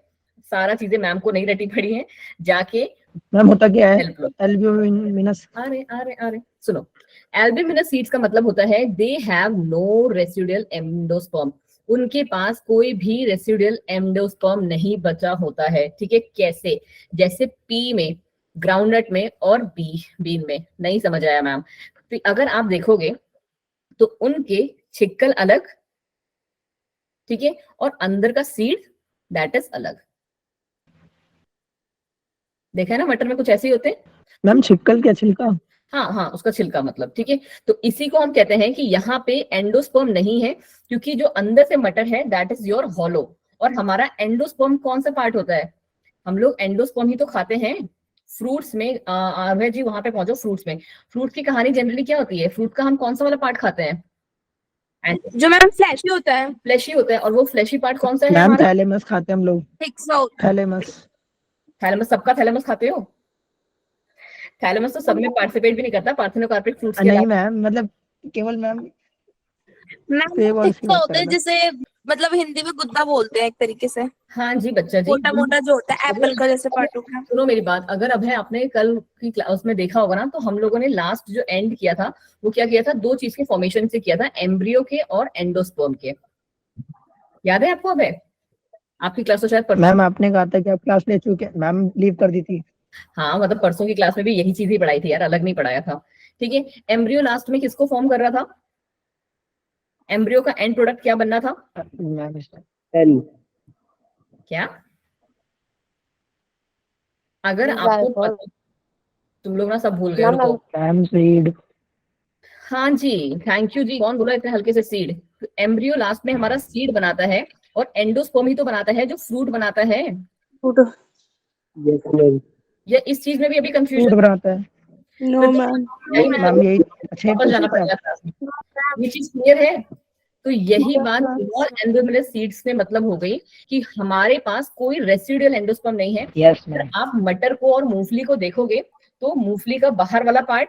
सारा चीजें मैम को नहीं रटी पड़ी है, जाके मैम होता क्या है हेल्प लो। एल्ब्यूमिनस? अरे सुनो, एल्ब्यूमिनस सीड्स का मतलब होता है they have no residual endosperm, उनके पास कोई भी रेसिडुअल एंडोस्पर्म नहीं बचा होता है। ठीक है, कैसे? जैसे पी में, ग्राउंडनट में और बीन में। नहीं समझ आया मैम? तो अगर आप देखोगे तो उनके छिक्कल अलग, ठीक है, और अंदर का सीड दैट इज अलग। देखा है ना, मटर में कुछ ऐसे ही होते हैं। मैम छिक्कल क्या छिलका? हाँ, उसका छिलका मतलब। ठीक है, तो इसी को हम कहते हैं कि यहाँ पे एंडोस्पर्म नहीं है, क्योंकि जो अंदर से मटर है दैट इज योर हॉलो। और हमारा एंडोस्पर्म कौन सा पार्ट होता है? हम लोग एंडोस्पर्म ही तो खाते हैं फ्रूट्स में। अभय जी वहां पे पहुंचो। फ्रूट्स में, फ्रूट की कहानी जनरली क्या होती है? फ्रूट का हम कौन सा वाला पार्ट खाते हैं? जो मैम फ्लैशी होता है। फ्लैशी होता है। और वो फ्लैशी पार्ट कौन सा है मैम हमारा? थैलेमस खाते हैं हम लोग। थैलेमस। थैलेमस, सबका थैलेमस खाते हो? थैलेमस तो सब में पार्टिसिपेट भी नहीं करता, पार्थेनोकार्पिक फ्रूट्स के नहीं अलावा। मैम, मतलब केवल मैम मैम सेब और थिक्सा होता है, जिसे मतलब हिंदी में गुद्दा बोलते हैं एक तरीके से। हाँ जी बच्चा जी, मोटा मोटा जो होता है एप्पल का जैसे पार्ट होता है। सुनो मेरी बात, अगर अभय आपने कल की क्लास में देखा होगा ना, तो हम लोगों ने लास्ट जो एंड किया था वो क्या किया था? 2 चीज के फॉर्मेशन से किया था, एम्ब्रियो के और एंडोस्पर्म के। याद है आपको अभय? आपकी क्लास तो शायद परसों। मैम आपने कहा था कि आप क्लास ले चुके, मैम लीव कर दी थी। हाँ मतलब परसों की क्लास में भी यही चीज ही पढ़ाई थी यार, अलग नहीं पढ़ाया था। ठीक है, एम्ब्रियो लास्ट में किसको फॉर्म कर रहा था? एम्ब्रियो का एंड प्रोडक्ट क्या बनना था? Ma'am L. क्या? अगर आपको तुम लोग ना सब भूल गए, रुको। Ma'am seed. हाँ जी, थैंक यू जी। कौन बोला इतने हल्के से सीड? तो एम्ब्रियो लास्ट में हमारा सीड बनाता है, और एंडोस्पर्म ही तो बनाता है जो फ्रूट बनाता है। Yes ma'am. या इस चीज में भी अभी फ्रूट कंफ्यूजन? बनाता है। No, ma'am. मैम यही अच्छे वापस जाना पड़ेगा क्लास में। ये चीज क्लियर है? तो यही बात स्मॉल एंडोमिनस सीड्स में मतलब हो गई कि हमारे पास कोई रेसिडुअल एंडोस्पर्म नहीं है। यस अगर मैम। आप मटर को और मूंगफली को देखोगे तो मूंगफली का बाहर वाला पार्ट,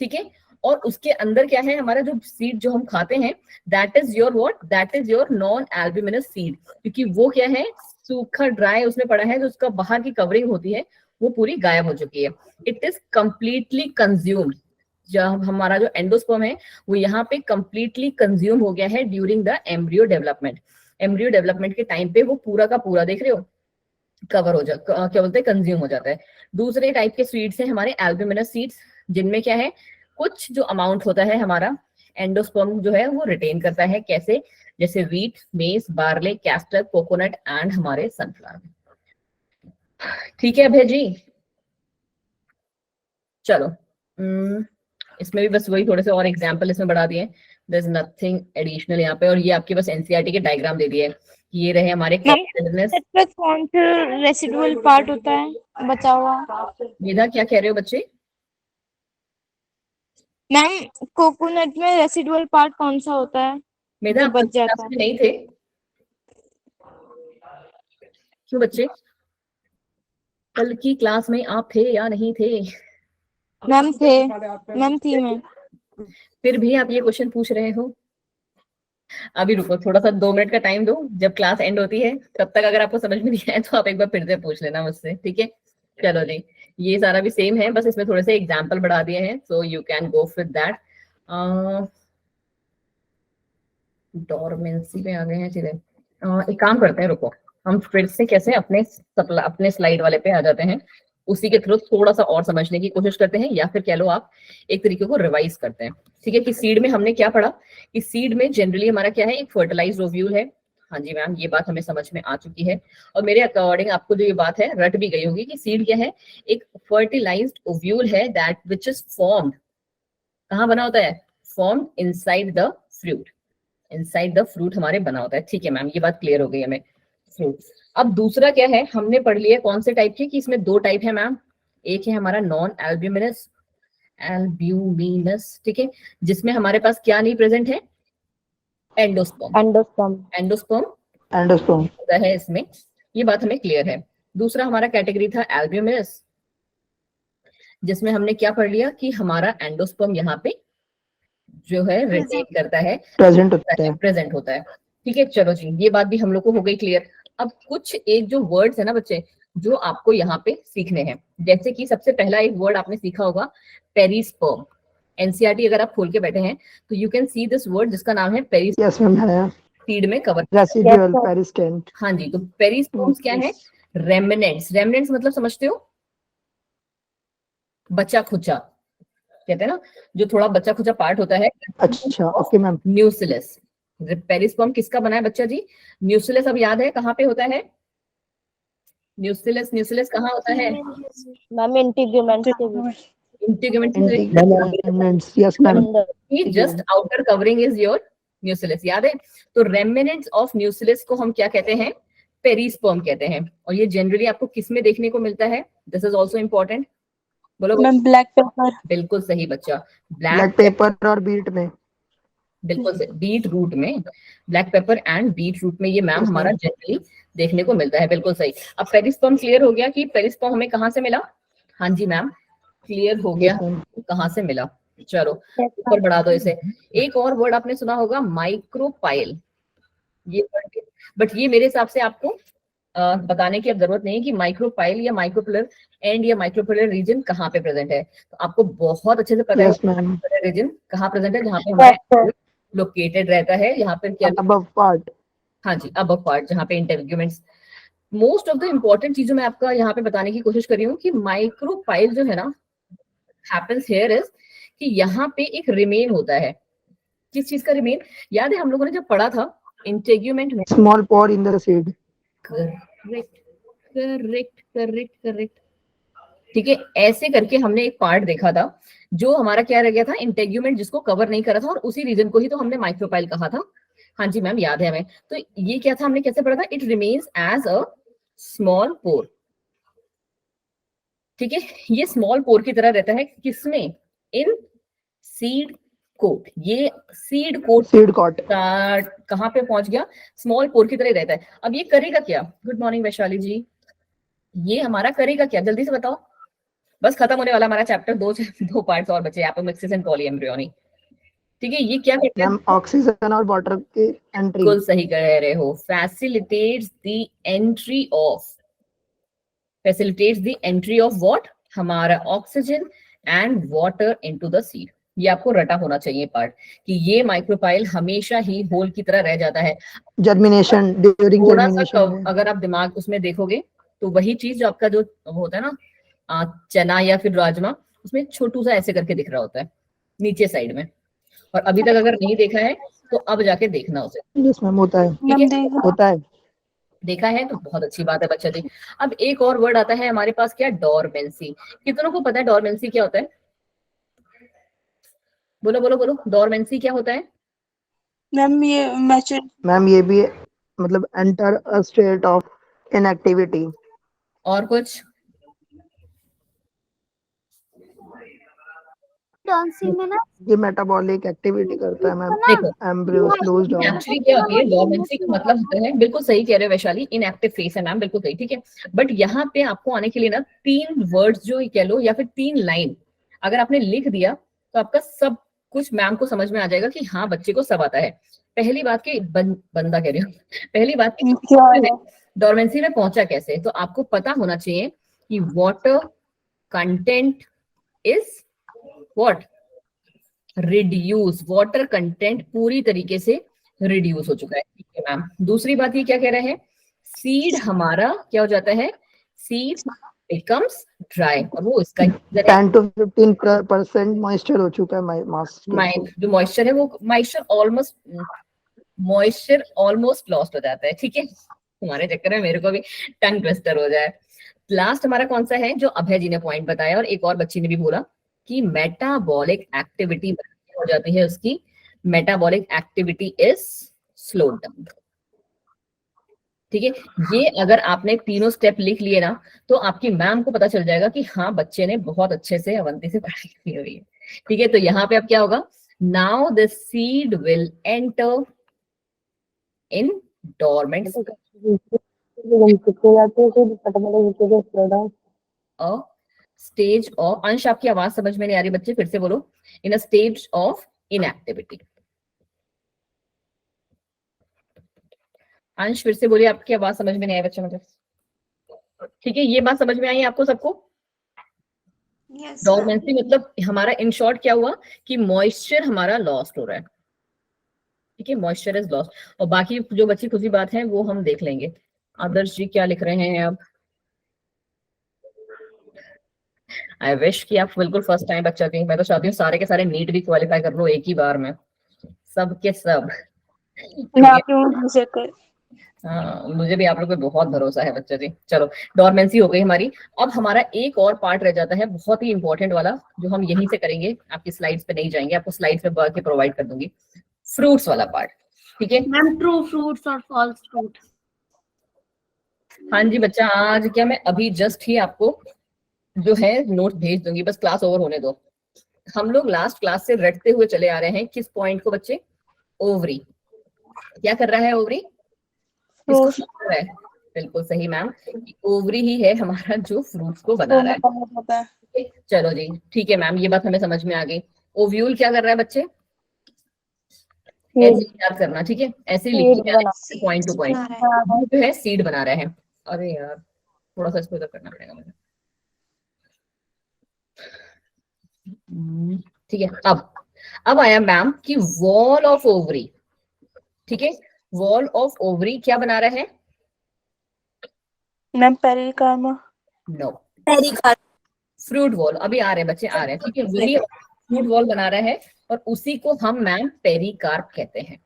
ठीक है, और उसके अंदर क्या है? हमारा जो सीड जो हम खाते हैं that is your what? That is your non albuminous seed, क्योंकि वो क्या है? सूखा ड्राई उसमें पड़ा है, जो उसका बाहर की कवरिंग होती है वो पूरी गायब हो चुकी है। It is completely consumed. जब हमारा जो एंडोस्पर्म है वो यहाँ पे कंप्लीटली कंज्यूम हो गया है during the embryo development. Embryo development के टाइम पे वो पूरा का पूरा, देख रहे हो, कवर हो जाता, क्या बोलते हैं, कंज्यूम हो जाता है। दूसरे टाइप के सीड्स हैं हमारे एल्ब्यूमिनस सीड्स, जिनमें क्या है? कुछ जो अमाउंट होता है हमारा एंडोस्पर्म जो है वो रिटेन करता है। कैसे? जैसे व्हीट, मेज, बार्ले, कैस्टर, कोकोनट एंड हमारे सनफ्लावर। ठीक है अभय जी, चलो। इसमें भी बस वही थोड़े से और एग्जांपल इसमें बढ़ा दिए, देयर इज नथिंग एडिशनल यहाँ पे। और ये आपके बस एनसीईआरटी के डायग्राम दे दिए। ये रहे हमारे कौन सा रेसिडुअल पार्ट होता है बचा हुआ? मेधा, क्या कह रहे हो बच्चे? मैम कोकोनट में रेसिडुअल पार्ट कौन सा होता है मेधा जो आप बच जाता क्लास है? में नहीं थे क्यों बच्चे? कल की क्लास में आप थे या नहीं थे? मैम थे, मैम थी मैं। फिर भी आप ये क्वेश्चन पूछ रहे हो? अभी रुको, थोड़ा सा 2 मिनट का टाइम दो, जब क्लास एंड होती है तब तक अगर आपको समझ में नहीं आया तो आप एक बार फिर से पूछ लेना मुझसे, ठीक है? चलो जी, ये सारा भी सेम है, बस इसमें थोड़े से एग्जाम्पल बढ़ा दिए हैं, so you can go with that. Dormancy पे आ गए हैं सीधे। एक काम करते हैं, रुको, हम फिर से कैसे अपने स्लाइड वाले पे आ जाते हैं, उसी के थ्रू थोड़ा सा और समझने की कोशिश करते हैं, या फिर कह लो आप एक तरीके को रिवाइज करते हैं। ठीक है, कि सीड में हमने क्या पढ़ा? कि सीड में जनरली हमारा क्या है? एक फर्टिलाइज्ड ओव्यूल है, हाँ जी मैम, ये बात हमें समझ में आ चुकी है। और मेरे अकॉर्डिंग आपको जो ये बात है रट भी गई होगी कि सीड क्या है, एक फर्टिलाइज्ड ओव्यूल है दैट विच इज फॉर्म्ड, कहाँ बना होता है, formed inside the fruit, inside the fruit हमारे बना होता है। ठीक है मैम, ये बात क्लियर हो गई हमें। फ्रूट। अब दूसरा क्या है, हमने पढ़ लिया कौन से टाइप के, कि इसमें दो टाइप है मैम। एक है हमारा नॉन एल्ब्यूमिनस, एल्ब्यूमिनस, ठीक है, जिसमें हमारे पास क्या नहीं प्रेजेंट है, एंडोस्पर्म, एंडोस्पर्म। Endosperm endosperm. होता है इसमें, ये बात हमें क्लियर है। दूसरा हमारा कैटेगरी था एल्ब्यूमिनस, जिसमें हमने क्या पढ़ लिया कि हमारा एंडोस्पर्म यहाँ पे जो है रिटेन करता है, प्रेजेंट होता है। प्रेजेंट होता है। ठीक है, चलो जी, ये बात भी हम लोग को हो गई क्लियर। अब कुछ एक जो वर्ड्स है ना बच्चे, जो आपको यहाँ पे सीखने हैं, जैसे कि सबसे पहला एक वर्ड आपने सीखा होगा पेरिस्पर्म। एनसीईआरटी अगर आप खोल के बैठे हैं तो you can see this word जिसका नाम है पेरिस, यस मैम है। सीड में कवर, रेसिडुअल पेरिस्टेंट। हाँ जी, तो पेरिस्पर्म्स क्या है, रेमिनेंट्स। रेमिनेंट्स मतलब समझते हो, बचा खुचा कहते हैं ना, जो थोड़ा बचा खुचा पार्ट होता है। अच्छा ओके मैम। न्यूसिलस। पेरिस्पर्म किसका बना है बच्चा जी, न्यूसिलस। अब याद है कहाँ पे होता है न्यूसिलस, न्यूसिलस कहाँ होता है, मैम इंटीग्यूमेंट्स के बीच। Integuments. Yes ma'am. Just outer covering is your nucellus, याद है। तो रेमिनेंट्स ऑफ न्यूसिलस को हम क्या कहते हैं, पेरिस्पर्म कहते हैं। और ये जनरली आपको किस में देखने को मिलता है, दिस इज ऑल्सो इम्पोर्टेंट, बोलो। Ma'am black pepper. बिल्कुल सही बच्चा, ब्लैक पेपर और बीट में। बिल्कुल सही, बीट रूट में, black pepper and beetroot में ये मैम हमारा जनरली देखने को मिलता है। बिल्कुल सही। अब पेरिस्पर्म क्लियर हो गया कि पेरिस्पर्म हमें कहाँ से मिला, हाँ जी मैम क्लियर हो गया कहाँ से मिला। चलो ऊपर बढ़ा दो इसे। एक और वर्ड आपने सुना होगा माइक्रोपाइल, ये बट ये मेरे हिसाब से आपको बताने की अब जरूरत नहीं है कि माइक्रोपाइल या माइक्रोपुलर एंड या माइक्रोपुलर रीजन कहाँ पे प्रेजेंट है। तो आपको बहुत अच्छे से पता है रीजन कहाँ प्रेजेंट है, जहाँ पे हमारा लोकेटेड रहता है, यहाँ पे क्या, अबव पार्ट। हाँ जी, अबव पार्ट, जहाँ पे integuments. Most of the important चीजों में आपका यहाँ पे बताने की कोशिश कर रही हूँ कि माइक्रोपाइल जो है ना, हैपेंस हियर इज कि यहाँ पे एक रिमेन होता है। किस चीज का रिमेन, याद है हम लोगों ने जब पढ़ा था इंटेग्यूमेंट में, small pore in the seed. Correct correct correct correct, ठीक है। ऐसे करके हमने एक पार्ट देखा था जो हमारा क्या रह गया था, इंटेग्यूमेंट, जिसको कवर नहीं करा था, और उसी रीजन को ही तो हमने माइक्रोपाइल कहा था। हाँ जी मैम याद है हमें। तो ये क्या था, हमने कैसे पढ़ा था, it remains as a small pore, ठीक है। ये स्मॉल पोर की तरह रहता है, किसमें, इन सीड कोट। ये सीड कोट कहाँ पे पहुंच गया, स्मॉल पोर की तरह रहता है। अब ये करेगा क्या, गुड मॉर्निंग वैशाली जी, ये हमारा करेगा क्या, जल्दी से बताओ। बस खत्म होने वाला हमारा चैप्टर, दो पार्ट्स और बचे, एपोमिक्सिस एंड पॉलीएम्ब्रियोनी, ठीक है। ये क्या करता है, ऑक्सीजन और वाटर की एंट्री। बिल्कुल सही कह रहे हो, facilitates the entry of, facilitates the entry of what, हमारा oxygen and water into the seed. ये आपको रटा होना चाहिए पार्ट, कि ये माइक्रोपाइल हमेशा ही होल की तरह रह जाता है। जर्मिनेशन, ड्यूरिंग जर्मिनेशन अगर आप दिमाग उसमें देखोगे तो वही चीज जो आपका जो होता है ना, चना या फिर राजमा, उसमें छोटू सा ऐसे करके दिख रहा होता है नीचे साइड में। और अभी तक अगर नहीं देखा है तो अब जाके देखना उसे। यस मैम होता है, ठीक है, होता है। देखा है तो बहुत अच्छी बात है बच्चा जी। अब एक और वर्ड आता है हमारे पास, क्या, डोरमेंसी। कितनों को पता है डोरमेंसी क्या होता है, बोलो बोलो बोलो, डोरमेंसी क्या होता है। मैम ये मैचुर, मैम ये भी मतलब enter a state of inactivity. और कुछ, में ना ये मेटाबॉलिक एक्टिविटी करता है मैम। देखो एम्ब्रियो स्लोज डाउन। एक्चुअली क्या होती है, डोरमेंसी का मतलब होता है, बिल्कुल सही कह रहे हो वैशाली, इनएक्टिव फेस है मैम, बिल्कुल सही, ठीक है। बट यहाँ पे आपको आने के लिए ना 3 वर्ड्स जो कह लो या फिर 3 लाइन अगर आपने लिख दिया तो आपका सब कुछ मैम को समझ में आ जाएगा कि हाँ बच्चे को सब आता है। पहली बात की बंदा कह रही हूँ, पहली बात की डोरमेंसी में पहुंचा कैसे, तो आपको पता होना चाहिए कि water content is what, reduce, water content पूरी तरीके से रिड्यूस हो चुका है, ठीक है मैम। दूसरी बात ये क्या कह रहे हैं, सीड हमारा क्या हो जाता है, सीड बिकम्स ड्राई, और वो इसका 10 to 15% मॉइस्चर हो चुका है मास। जो मॉइस्चर है वो moisture almost moisture almost lost हो जाता है, ठीक है। तुम्हारे चक्कर में मेरे को भी टंग ट्विस्टर हो जाए। लास्ट हमारा कौन सा है जो अभय जी ने पॉइंट बताया और एक और बच्ची ने भी बोला कि मेटाबॉलिक एक्टिविटी हो जाती है उसकी, metabolic activity is slowed down, ठीक है। ये अगर आपने तीनों स्टेप लिख लिए ना तो आपकी मैम को पता चल जाएगा कि हाँ बच्चे ने बहुत अच्छे से अवंती से पढ़ाई की हुई है, ठीक है। तो यहाँ पे अब क्या होगा, now the seed will enter in dormant stage of, Ansh आपकी आवाज समझ में नहीं आ रही बच्चे, फिर से बोलो, इन अ स्टेज ऑफ इनएक्टिविटी। अंश फिर से बोलिए, आपकी आवाज समझ में नहीं आई बच्चे मुझे, ठीक है। ये बात समझ में आई आपको सबको? डोरमेंसी मतलब हमारा इन शॉर्ट क्या हुआ कि मॉइस्चर हमारा लॉस्ट हो रहा है, ठीक है, मॉइस्चर इज लॉस्ट। और बाकी जो बच्ची खुशी बात है वो हम देख लेंगे। आदर्श जी क्या लिख रहे हैं अब? आई विश कि आप बिल्कुल फर्स्ट टाइम बच्चा थी। मैं तो चाहती हूँ सारे के सारे नीट भी क्वालिफाई कर लो एक ही बार में, सब के सब। हाँ, मुझे भी आप लोग पे बहुत भरोसा है बच्चे जी। चलो, डोरमेंसी हो गई हमारी। अब हमारा एक और पार्ट रह जाता है बहुत ही इंपॉर्टेंट वाला, जो हम यहीं से करेंगे, आपकी स्लाइड्स पे नहीं जाएंगे, आपको स्लाइड्स पे बढ़ के प्रोवाइड कर दूंगी, फ्रूट्स वाला पार्ट, ठीक है मैम। ट्रू फ्रूट्स और फॉल्स फ्रूट। हाँ जी बच्चा, आज क्या मैं अभी जस्ट ही आपको जो है नोट भेज दूंगी, बस क्लास ओवर होने दो। हम लोग लास्ट क्लास से रटते हुए चले आ रहे हैं किस पॉइंट को बच्चे? ओवरी। क्या कर रहा है ओवरी? किसको कर रहा है? बिल्कुल सही मैम, ओवरी ही है हमारा जो फ्रूट्स को बना रहा है। चलो जी, ठीक है मैम, ये बात हमें समझ में आ गई। ओव्यूल क्या कर रहा है बच्चे? ऐसे याद करना, ठीक है, ऐसे लिखिए पॉइंट टू पॉइंट। जो है सीड बना रहे हैं। अरे यार थोड़ा सा इसको इधर करना पड़ेगा मुझे, ठीक है। अब आया मैम कि वॉल ऑफ ओवरी, ठीक है। वॉल ऑफ ओवरी क्या बना रहे हैं ma'am? Pericarp? No, fruit wall. अभी आ रहे हैं बच्चे, आ रहे हैं, ठीक है। वही फ्रूट वॉल बना रहा है और उसी को हम मैम पेरिकार्प कहते हैं।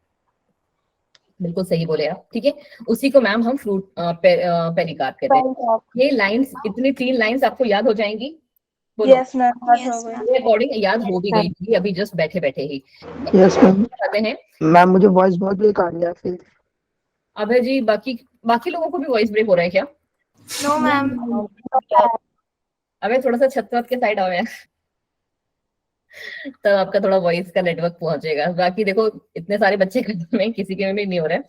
बिल्कुल सही बोले आप, ठीक है। उसी को मैम हम फ्रूट पेरिकार्प कहते हैं। ये लाइंस, इतनी 3 लाइंस आपको याद हो जाएंगी? यस मैम, अकॉर्डिंग याद हो भी गई थी अभी जस्ट बैठे बैठे ही। Yes ma'am. आते हैं मैम मुझे वॉइस बहुत ब्रेक आ रही है फिर। अभय जी, बाकी लोगों को भी वॉइस ब्रेक हो रहा है क्या? No ma'am. अबे थोड़ा सा छत के साइड आओ यार, तब आपका थोड़ा वॉइस का नेटवर्क पहुंचेगा। बाकी देखो इतने सारे बच्चे में किसी के में भी नहीं हो रहा है।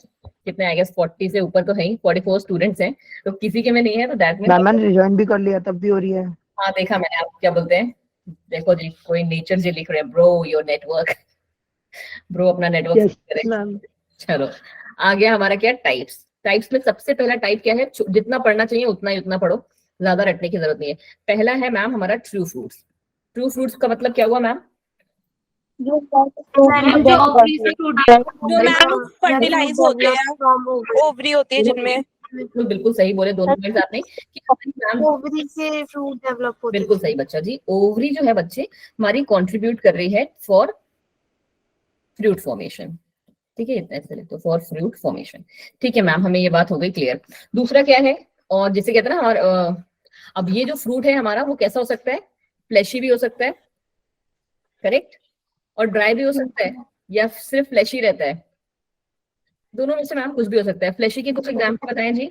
कितने आई गेस 40 से ऊपर तो है ही, 44 स्टूडेंट्स हैं, तो किसी के में नहीं है, तो दैट मींस मैंने रिजॉइन भी कर लिया तब भी हो रही है। हाँ देखा मैंने, आप क्या बोलते हैं, देखो जी कोई नेचर जी लिख रहे हैं, ब्रो योर नेटवर्क, ब्रो अपना नेटवर्क। चलो आ गया हमारा क्या, टाइप्स। टाइप्स में सबसे पहला टाइप क्या है? जितना पढ़ना चाहिए उतना ही उतना पढ़ो, ज्यादा रटने की जरूरत नहीं है। पहला है मैम हमारा ट्रू फ्रूट्स। ट्रू फ्रूट्स का मतलब क्या हुआ मैम? जो ओवरी से फ्रूट फर्टिलाइज होते हैं, ओवरी होती है जिनमें। बिल्कुल बिल्कुल सही बोले दोनों मिनट आपने कि मैम ओवरी से फ्रूट डेवलप होते हैं। बिल्कुल सही बच्चा जी। ओवरी जो है बच्चे हमारी कंट्रीब्यूट कर रही है फॉर फ्रूट फॉर्मेशन, ठीक है, इतना ऐसे लिखो, फॉर फ्रूट फॉर्मेशन, ठीक है मैम, हमें ये बात हो गई क्लियर। दूसरा क्या है, और जिसे कहते हैं ना हमारा, अब ये जो फ्रूट है हमारा वो कैसा हो सकता है? फ्लैशी भी हो सकता है, करेक्ट, और ड्राई भी हो सकता है, या सिर्फ फ्लैशी रहता है? दोनों में से मैम कुछ भी हो सकता है। फ्लैशी के कुछ एग्जाम्पल बताएं जी।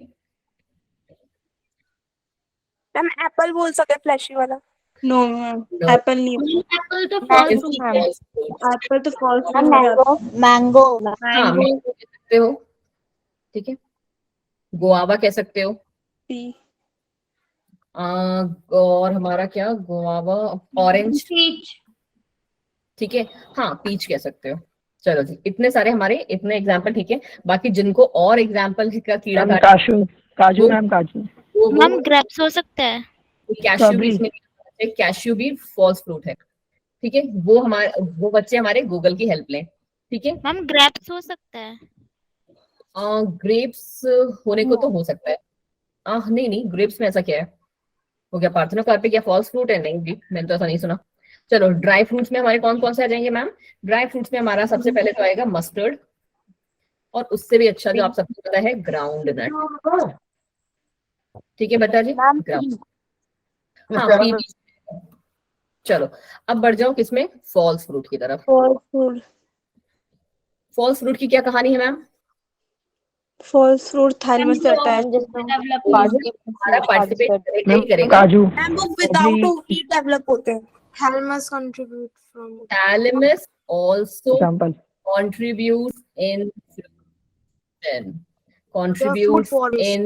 मैम एप्पल बोल सकते हैं, फ्लैशी वाला। नो मैम, एप्पल नहीं। एप्पल तो फॉल्स फ्रूट है। एप्पल तो फॉल्स फ्रूट है। मैंगो। हाँ मैंगो कह सकते हो, ठीक है। गुआवा कह सकते हो। और हमारा क्या, गुआवा, ऑरेंज, पीच। ठीक है, हाँ पीच कह सकते हो। चलो जी, इतने सारे हमारे इतने एग्जाम्पल, ठीक है। बाकी जिनको और एग्जाम्पल का कीड़ा काजू, काजू मैम, काजू मैम ग्रेप्स हो सकता है। कैश्यू भी इसमें, कैश्यू भी फॉल्स फ्रूट है, ठीक है। वो बच्चे हमारे गूगल की हेल्प लें, ठीक है। मैम ग्रेप्स हो सकता है। ग्रेप्स होने को तो हो सकता है, नहीं नहीं, ग्रेप्स में ऐसा क्या है, हो गया पार्थेनोकार्पिक क्या फॉल्स फ्रूट है? नहीं जी, मैंने तो ऐसा नहीं सुना। चलो ड्राई फ्रूट्स में हमारे कौन कौन से आ जाएंगे मैम? ड्राई फ्रूट्स में हमारा सबसे पहले तो आएगा मस्टर्ड, और उससे भी अच्छा जो आप सबको पता है ग्राउंड नट। ठीक है बता जी, ग्राउंड। हाँ पीबी। चलो अब बढ़ जाओ किसमें, फॉल्स फ्रूट की तरफ। फॉल्स फ्रूट की क्या कहानी है मैम? फॉल्स फ्रूट थाइलमस से अटैच। हमारा पार्टिसिपेट नहीं करेगा। काजू। मैम वो विदाउट ओवरी डेवलप होते हैं। Thalamus contribute from thalamus also example contributes in fruition, contributes in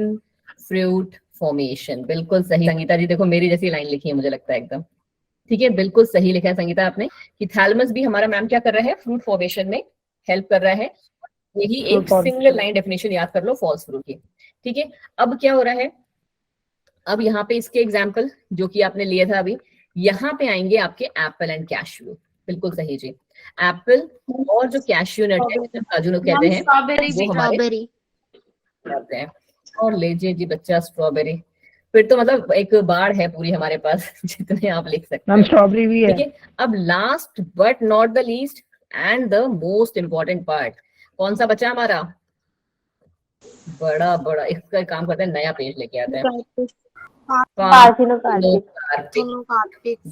fruit formation। बिल्कुल सही संगीता जी, देखो मेरी जैसी लाइन लिखी है मुझे लगता है एकदम। ठीक है, बिल्कुल सही लिखा है संगीता आपने कि थैलेमस भी हमारा मैम क्या कर रहा है, फ्रूट फॉर्मेशन में हेल्प कर रहा है। यही एक सिंगल लाइन डेफिनेशन याद कर लो फॉल्स फ्रूट की। ठीक है, अब क्या हो रहा है, अब यहाँ पे इसके एग्जाम्पल जो कि आपने लिया था अभी, यहाँ पे आएंगे आपके एप्पल एंड कैश्यू। बिल्कुल सही जी, एप्पल और जो कैश्यू नट है, काजू नट कहते हैं, वो हमारे करते हैं। और लीजिए जी बच्चा स्ट्रॉबेरी, फिर तो मतलब एक बाढ़ है पूरी हमारे पास जितने आप लिख सकते हैं। स्ट्रॉबेरी भी है। ठीक है, अब last but not the least and the most important part कौन सा बचा हमारा? बड़ा बड़ा इसका काम करते हैं, नया पेज लेके आते हैं। पार्थिनोकार्पिक।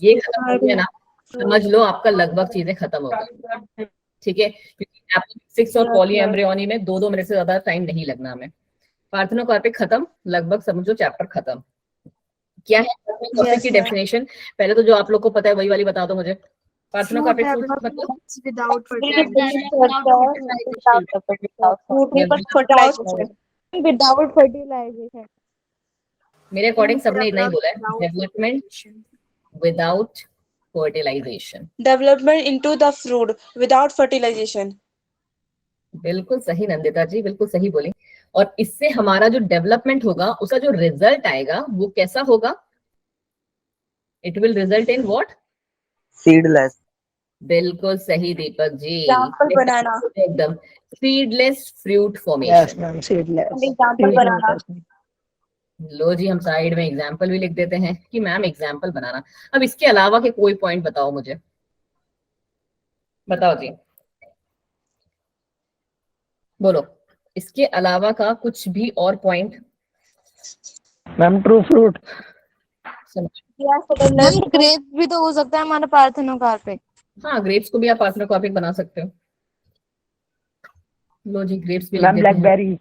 ये खत्म हो गया ना, समझ लो आपका लगभग चीजें खत्म हो गई। ठीक है, क्योंकि एप्सिस और पॉलीएम्ब्रियोनी में 2-2 मिनट से ज्यादा टाइम नहीं लगना हमें। पार्थिनोकार्पिक खत्म, लगभग समझो चैप्टर खत्म। क्या है पार्थिनोकार्पिक की डेफिनेशन? पहले तो जो आप लोग को पता है वही वाली बता दो मुझे। पार्थिनोकार्पिक फ्रूट मतलब विदाउट फर्टिलाइजेशन। मेरे अकॉर्डिंग सबने इतना ही बोला है, development without fertilization. Development into the fruit without fertilization. बिल्कुल सही नंदिता जी, बिल्कुल सही बोली। और इससे हमारा जो डेवलपमेंट होगा, उसका जो रिजल्ट आएगा वो कैसा होगा? It will result in what? Seedless. बिल्कुल सही दीपक जी, एग्जांपल बनाना। एकदम seedless fruit formation. Ma'am seedless. Example banana. लो जी, हम साइड में एग्जाम्पल भी लिख देते हैं कि मैम एग्जाम्पल बनाना। अब इसके अलावा के कोई पॉइंट बताओ मुझे, बताओ जी, बोलो इसके अलावा का कुछ भी और point. Ma'am true fruit. Ma'am grapes भी तो हो सकता है हमारा पार्थेनोकार्पिक। हाँ, ग्रेप्स को भी आप पार्थेनोकार्पिक बना सकते हो। लो जी, ग्रेप्स भी लिख मैम देते हैं। ब्लैकबेरी।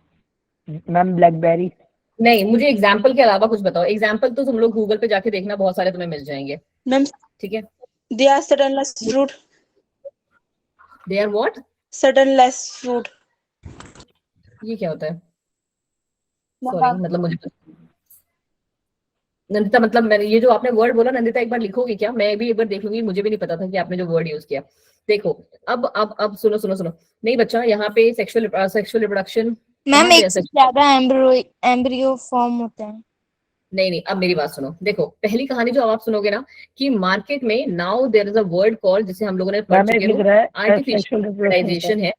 Ma'am blackberry. नहीं, मुझे एग्जाम्पल के अलावा कुछ बताओ। एग्जाम्पल तो तुम लोग गूगल पे जाके देखना, बहुत सारे तुम्हें मिल जाएंगे। मैम ठीक है, they are seedless fruit. They are what? Seedless fruit. ये क्या होता है? सॉरी, मतलब मुझे नंदिता, मतलब मैंने ये जो आपने वर्ड बोला नंदिता, एक बार लिखोगी क्या? मैं भी एक बार देख लूंगी, मुझे भी नहीं पता था कि आपने जो वर्ड यूज किया। देखो अब सुनो सुनो सुनो। नहीं बच्चा, यहाँ पे सेक्सुअल रिप्रोडक्शन मैम एक से ज्यादा एम्ब्रियो फॉर्म होते हैं। नहीं, अब मेरी बात सुनो। देखो पहली कहानी जो आप सुनोगे ना, कि मार्केट में now there is a word called, जिसे हम लोगों ने पढ़ चुके हो, आर्टिफिशियल फर्टिलाइजेशन है।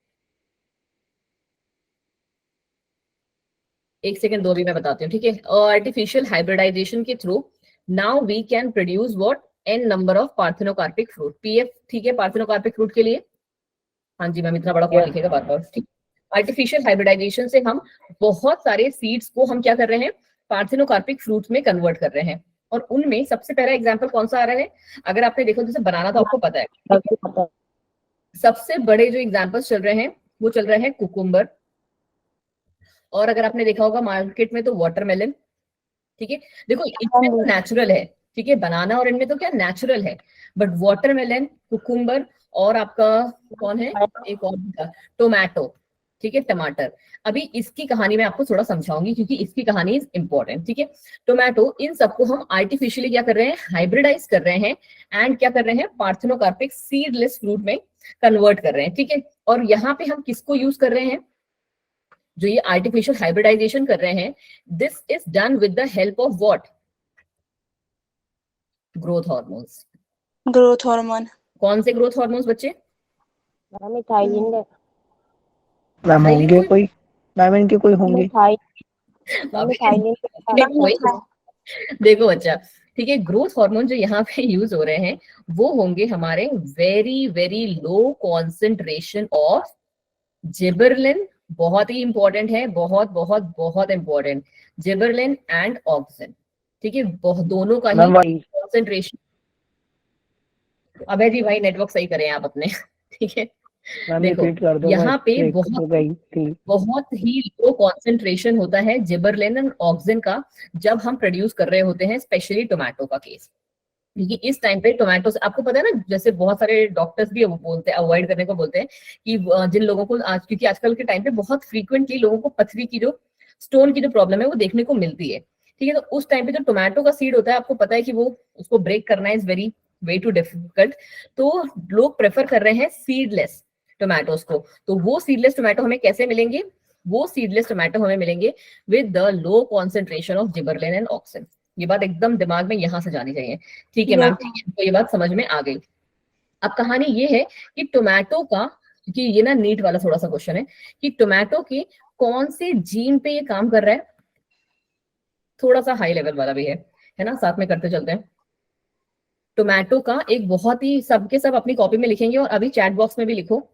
एक सेकंड दो, भी मैं बताती हूँ। ठीक है, आर्टिफिशियल हाइब्रिडाइजेशन के through now we can produce what, an number of parthenocarpic fruit, PF. ठीक है, पार्थेनोकार्पिक फ्रूट के लिए। हाँ जी मैम, इतना बड़ा कौन लिखेगा बार बार? ठीक, आर्टिफिशियल हाइब्रिडाइजेशन से हम बहुत सारे सीड्स को हम क्या कर रहे हैं, पार्थेनोकार्पिक फ्रूट में कन्वर्ट कर रहे हैं। और उनमें सबसे पहला एग्जांपल कौन सा आ रहा है? अगर आपने देखो, जैसे बनाना तो आपको पता है, सबसे बड़े जो एग्जांपल्स चल रहे हैं वो चल रहे हैं कुकुम्बर, और अगर आपने देखा होगा मार्केट में तो वाटरमेलन। ठीक है, देखो इसमें तो नेचुरल है, ठीक है, बनाना और इनमें तो क्या नेचुरल है, बट वाटरमेलन, कुकुम्बर, और आपका कौन है, एक और था टोमेटो। ठीक है, टमाटर। अभी इसकी कहानी मैं आपको थोड़ा समझाऊंगी, क्योंकि इसकी कहानी इज इंपॉर्टेंट। ठीक है, टोमेटो, इन सबको हम आर्टिफिशियली क्या कर रहे हैं, हाइब्रिडाइज कर रहे हैं, एंड क्या कर रहे हैं, पार्थेनोकार्पिक सीडलेस फ्रूट में कन्वर्ट कर रहे हैं। ठीक है, और यहाँ पे हम किसको यूज कर रहे हैं, जो ये आर्टिफिशियल हाइब्रिडाइजेशन कर रहे हैं, this is done with the help of what, growth hormones. Growth hormone. कौन से ग्रोथ हार्मोन्स बच्चे? मैम होंगे कोई, मैम इनके कोई होंगे। देखो बच्चा, ठीक है, ग्रोथ हार्मोन जो यहाँ पे यूज हो रहे हैं वो होंगे हमारे very very low concentration of gibberellin बहुत ही इंपॉर्टेंट है, बहुत बहुत बहुत इंपॉर्टेंट, जिबरलिन एंड ऑक्सिन, ठीक है, दोनों का ही कॉन्सेंट्रेशन। अबे जी भाई नेटवर्क सही करें आप अपने, ठीक है। देखो यहाँ पे बहुत ही लो कॉन्सेंट्रेशन होता है जिबरलिन एंड ऑक्सिन का जब हम प्रोड्यूस कर रहे होते हैं, स्पेशली टोमेटो का केस, क्योंकि इस टाइम पे टोमेटो से आपको पता है ना, जैसे बहुत सारे डॉक्टर्स भी वो बोलते हैं, अवॉइड करने को बोलते हैं कि जिन लोगों को आज, क्योंकि आजकल के टाइम पे बहुत फ्रीक्वेंटली लोगों को पथरी की जो स्टोन की जो प्रॉब्लम है वो देखने को मिलती है, ठीक है। तो उस टाइम पे जो टोमेटो का सीड होता है, आपको पता है कि वो उसको ब्रेक करना is very way too difficult, तो लोग प्रेफर कर रहे हैं सीडलेस टोमेटोज को। तो वो सीडलेस टोमेटो हमें कैसे मिलेंगे? वो सीडलेस टोमेटो हमें मिलेंगे with the low concentration of gibberellin and auxin. ये बात एकदम दिमाग में यहां से जानी चाहिए, ठीक है मैम, ठीक है, तो ये बात समझ में आ गई। अब कहानी ये है कि टोमेटो का, क्योंकि ये ना नीट वाला थोड़ा सा क्वेश्चन है कि टोमेटो के कौन से जीन पे ये काम कर रहा है, थोड़ा सा हाई लेवल वाला भी है ना, साथ में करते चलते हैं। टोमेटो का एक बहुत ही, सबके सब अपनी कॉपी में लिखेंगे और अभी चैट बॉक्स में भी लिखो,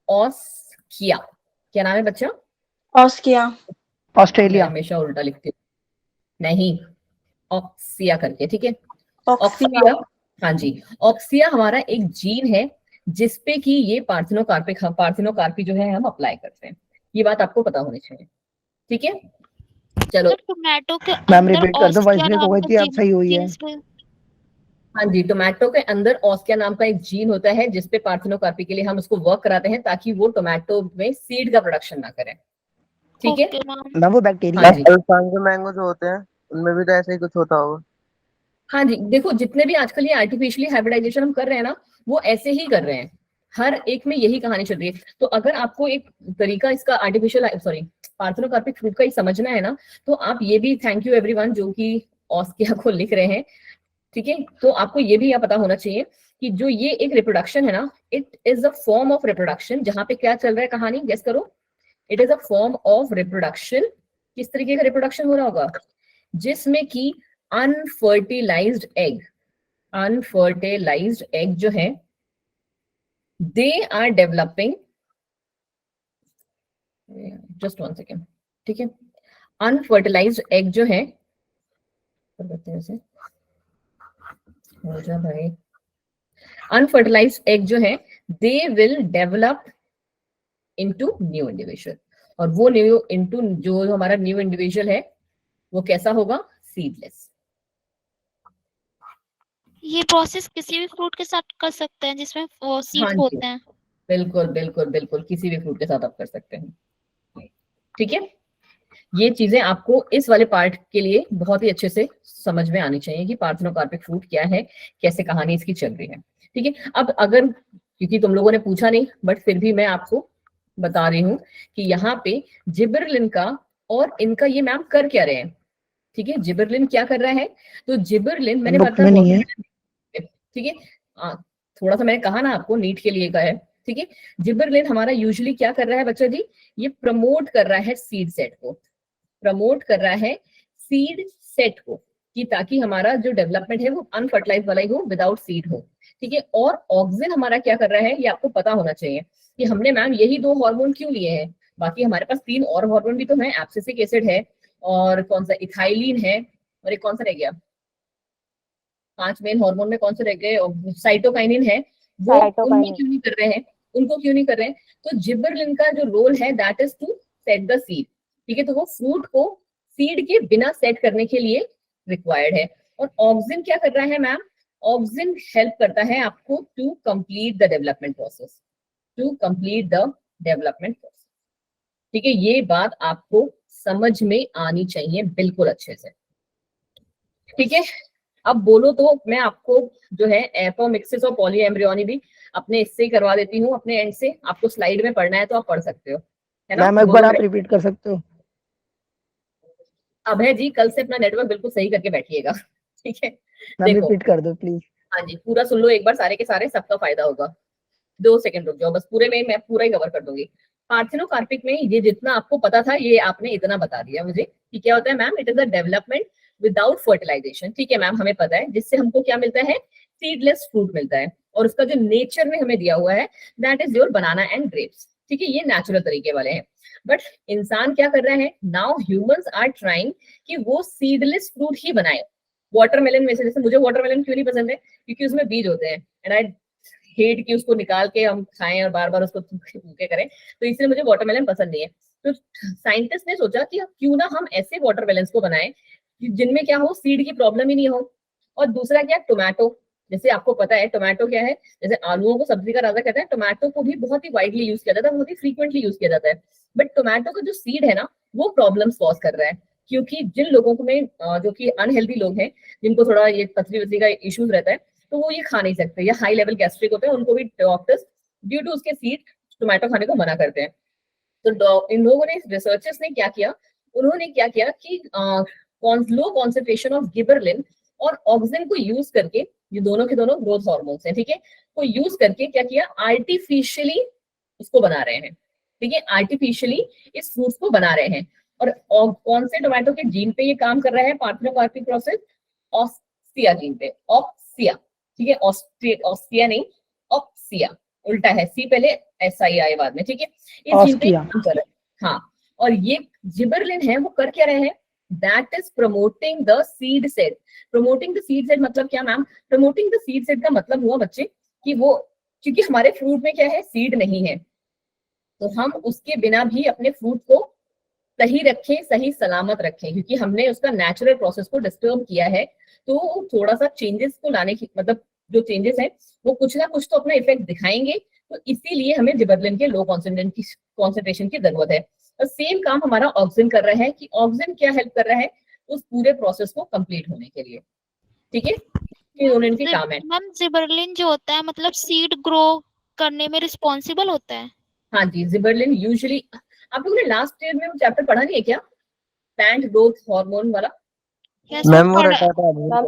ऑस्किया। क्या नाम है बच्चा? ऑस्किया। ऑस्ट्रेलिया। हमेशा उल्टा लिखती हूँ, नहीं, ऑक्सिया करके, ठीक है, ऑक्सिया। ऑक्सिया। हाँ जी, ऑक्सिया हमारा एक जीन है जिसपे कि ये पार्थिनोकार्पी जो है हम अप्लाई करते हैं। ये बात आपको पता होनी चाहिए, ठीक है। चलो टोमेटो के मैम रिपीट कर दो, वॉइस ब्रेक हो गई थी, अब सही हुई है। हाँ जी, टोमेटो के अंदर ऑस्किया नाम का एक जीन होता है जिसपे पार्थिनोकार्पी के लिए हम उसको वर्क कराते हैं ताकि वो टोमेटो में सीड का प्रोडक्शन ना करें, ठीक है। मैम वो बैक्टीरिया हाँ जी, अल्फांसो मैंगो जो होते हैं उनमें भी तो ऐसे ही कुछ होता होगा। हाँ जी, देखो जितने भी आजकल ये आर्टिफिशियली हाइब्रिडाइजेशन हम कर रहे हैं ना, वो ऐसे ही कर रहे हैं, हर एक में यही कहानी चल रही है। तो अगर आपको एक तरीका इसका पार्थिनोकार्पिक फ्रूट का ही समझना है ना, तो आप ये भी, थैंक यू एवरीवन जो कि ऑस्किया को लिख रहे हैं, ठीक है, तो आपको ये भी पता होना चाहिए कि जो ये एक रिप्रोडक्शन है ना, it is a form of reproduction. जहां पे क्या चल रहा है कहानी, गेस करो, it is a form of reproduction. किस तरीके का रिप्रोडक्शन हो रहा होगा? जिसमें कि अनफर्टिलाइज्ड एग जो है, they are developing, just 1 second, ठीक है, अनफर्टिलाइज्ड एग जो है, भाई, अनफर्टिलाइज्ड एग जो है, they will develop into new individual, और वो जो हमारा न्यू इंडिविजुअल है वो कैसा होगा? सीडलेस। ये प्रोसेस किसी भी फ्रूट के साथ कर सकते हैं जिसमें वो सीड्स होते हैं? बिल्कुल बिल्कुल बिल्कुल, किसी भी फ्रूट के साथ आप कर सकते हैं, ठीक है। ये चीजें आपको इस वाले पार्ट के लिए बहुत ही अच्छे से समझ में आनी चाहिए कि पार्थिनोकार्पिक फ्रूट क्या है, कैसे कहानी इसकी चल रही है, ठीक है। अब अगर, क्योंकि तुम लोगों ने पूछा नहीं बट फिर भी मैं आपको बता रही हूँ कि यहाँ पे जिबरलिन का और इनका ये मैम कर क्या रहे हैं, ठीक है। जिबरलिन क्या कर रहा है? तो जिबरलिन मैंने बताया, ठीक है, थोड़ा सा मैंने कहा ना आपको, नीट के लिए का है, ठीक है। जिबरलिन हमारा यूजुअली क्या कर रहा है बच्चा जी? ये प्रमोट कर रहा है सीड सेट को, प्रमोट कर रहा है सीड सेट को, कि ताकि हमारा जो डेवलपमेंट है वो अनफर्टिलाइज वाला ही हो, विदाउट सीड हो, ठीक है। और ऑक्सिन हमारा क्या कर रहा है, ये आपको पता होना चाहिए कि हमने मैम यही 2 हार्मोन क्यों लिए हैं, बाकी हमारे पास 3 और हार्मोन भी तो है, एब्सिसिक एसिड है, और कौन सा, इथाइलिन है, और एक कौन सा रह गया, 5 मेन हार्मोन में कौन से रह गए, साइटोकाइनिन है, वो उनको क्यों नहीं कर रहे हैं, उनको क्यों नहीं कर रहे हैं? तो जिबरलिन का जो रोल है that is to set the seed, ठीक है, तो वो फ्रूट को सीड के बिना सेट करने के लिए रिक्वायर्ड है। और ऑक्सिन क्या कर रहा है मैम? ऑक्सिन हेल्प करता है आपको to complete the development process, ठीक है। ये बात आपको समझ में आनी चाहिए बिल्कुल अच्छे से, ठीक है। अब बोलो तो मैं आपको जो है एपोमिक्सिस और पॉलीएम्ब्रियोनी भी अपने इससे ही करवा देती हूँ, अपने एंड से। आपको स्लाइड में पढ़ना है तो आप पढ़ सकते हो, है ना। मैम एक बार आप रिपीट कर सकते हो? अभय जी कल से अपना नेटवर्क बिल्कुल सही करके बैठिएगा, ठीक है। मैम रिपीट कर दो प्लीज। हाँ जी, पूरा सुन लो एक बार, सारे के सारे, सबका फायदा होगा। 2 सेकंड रुक जाओ बस, पूरे में मैं पूरा ही कवर कर दूंगी। पार्थिनोकार्पिक में ये जितना आपको पता था ये आपने इतना बता दिया मुझे कि क्या होता है ma'am, it is a development without fertilization, ठीक है मैम, हमें पता है, जिससे हमको क्या मिलता है? सीडलेस फ्रूट मिलता है, और उसका जो नेचर में हमें दिया हुआ है that is your banana and grapes, ठीक है, ये नेचुरल तरीके वाले हैं। बट इंसान क्या कर रहा है, नाउ ह्यूमंस आर ट्राइंग कि वो सीडलेस फ्रूट ही बनाए। वाटरमेलन में से, जैसे मुझे वाटरमेलन क्यों नहीं पसंद है, क्योंकि उसमें बीज होते हैं एंड आई हेट कि उसको निकाल के हम खाएं और बार बार उसको भूखे करें, तो इसलिए मुझे वाटरमेलन पसंद नहीं है। तो साइंटिस्ट ने सोचा कि क्यों ना हम ऐसे वाटरमेलन्स को बनाएं जिनमें क्या हो, सीड की प्रॉब्लम ही नहीं हो। और दूसरा क्या, टोमेटो, जैसे आपको पता है टोमेटो क्या है, जैसे आलूओं को सब्जी का राजा कहते हैं, टोमेटो को भी बहुत ही वाइडली यूज किया जाता है, बहुत ही फ्रीक्वेंटली यूज किया जाता है। बट टोमेटो का जो सीड है ना, वो प्रॉब्लम कॉज कर रहा है, क्योंकि जिन लोगों को में जो कि अनहेल्दी लोग हैं, जिनको थोड़ा ये पथरी वथरी का इश्यूज रहता है, तो वो ये खा नहीं सकते, या हाई लेवल गैस्ट्रिक होते हैं, उनको भी डॉक्टर्स ड्यू टू उसके सीड टोमेटो खाने को मना करते हैं। तो इन लोगों ने, रिसर्चर्स ने क्या किया, उन्होंने क्या किया कि लो कॉन्सेंट्रेशन ऑफ गिबरलिन और ऑक्सिन को यूज करके, ये दोनों के दोनों ग्रोथ हार्मोन्स हैं, ठीक है, को यूज करके क्या किया, आर्टिफिशियली उसको बना रहे हैं। ठीक है, आर्टिफिशियली इस फ्रूट्स को बना रहे हैं। और कौन से टोमेटो के जीन पे ये काम कर रहा है, पार्थेनोकार्पिक प्रोसेस, ऑस्टिया जीन पे, ऑप्सिया, ठीक है, ऑस्टिया नहीं, ऑप्सिया, उल्टा है, सी पहले एस आई आए बाद में, ठीक है, इस जीन पे काम कर रहा है। हाँ, और ये जिबरलिन है, वो कर क्या रहे हैं, that is promoting the seed set. Promoting the seed set मतलब क्या ma'am, promoting the seed set का मतलब हुआ बच्चे कि वो, क्योंकि हमारे फ्रूट में क्या है, सीड नहीं है, तो हम उसके बिना भी अपने फ्रूट को सही रखें, सही सलामत रखें, क्योंकि हमने उसका नेचुरल प्रोसेस को डिस्टर्ब किया है, तो थोड़ा सा चेंजेस को लाने की, मतलब जो चेंजेस है वो कुछ ना कुछ तो अपना इफेक्ट दिखाएंगे, तो इसीलिए हमें जिबरलिन के लो कॉन्सेंट्रेशन की जरूरत है। और सेम काम हमारा ऑक्सिन कर रहा है, कि ऑक्सिन क्या हेल्प कर रहा है उस पूरे प्रोसेस को कंप्लीट होने के लिए। ठीक है, ये दोनों इनके काम है। मैम जिबरलिन जो होता है मतलब सीड ग्रो करने में रिस्पॉन्सिबल होता है? हाँ जी, जिबरलिन यूजुअली, आप लोगों ने लास्ट ईयर में वो चैप्टर पढ़ा नहीं है क्या, प्लांट ग्रोथ हार्मोन वाला? मैम वो रटा था,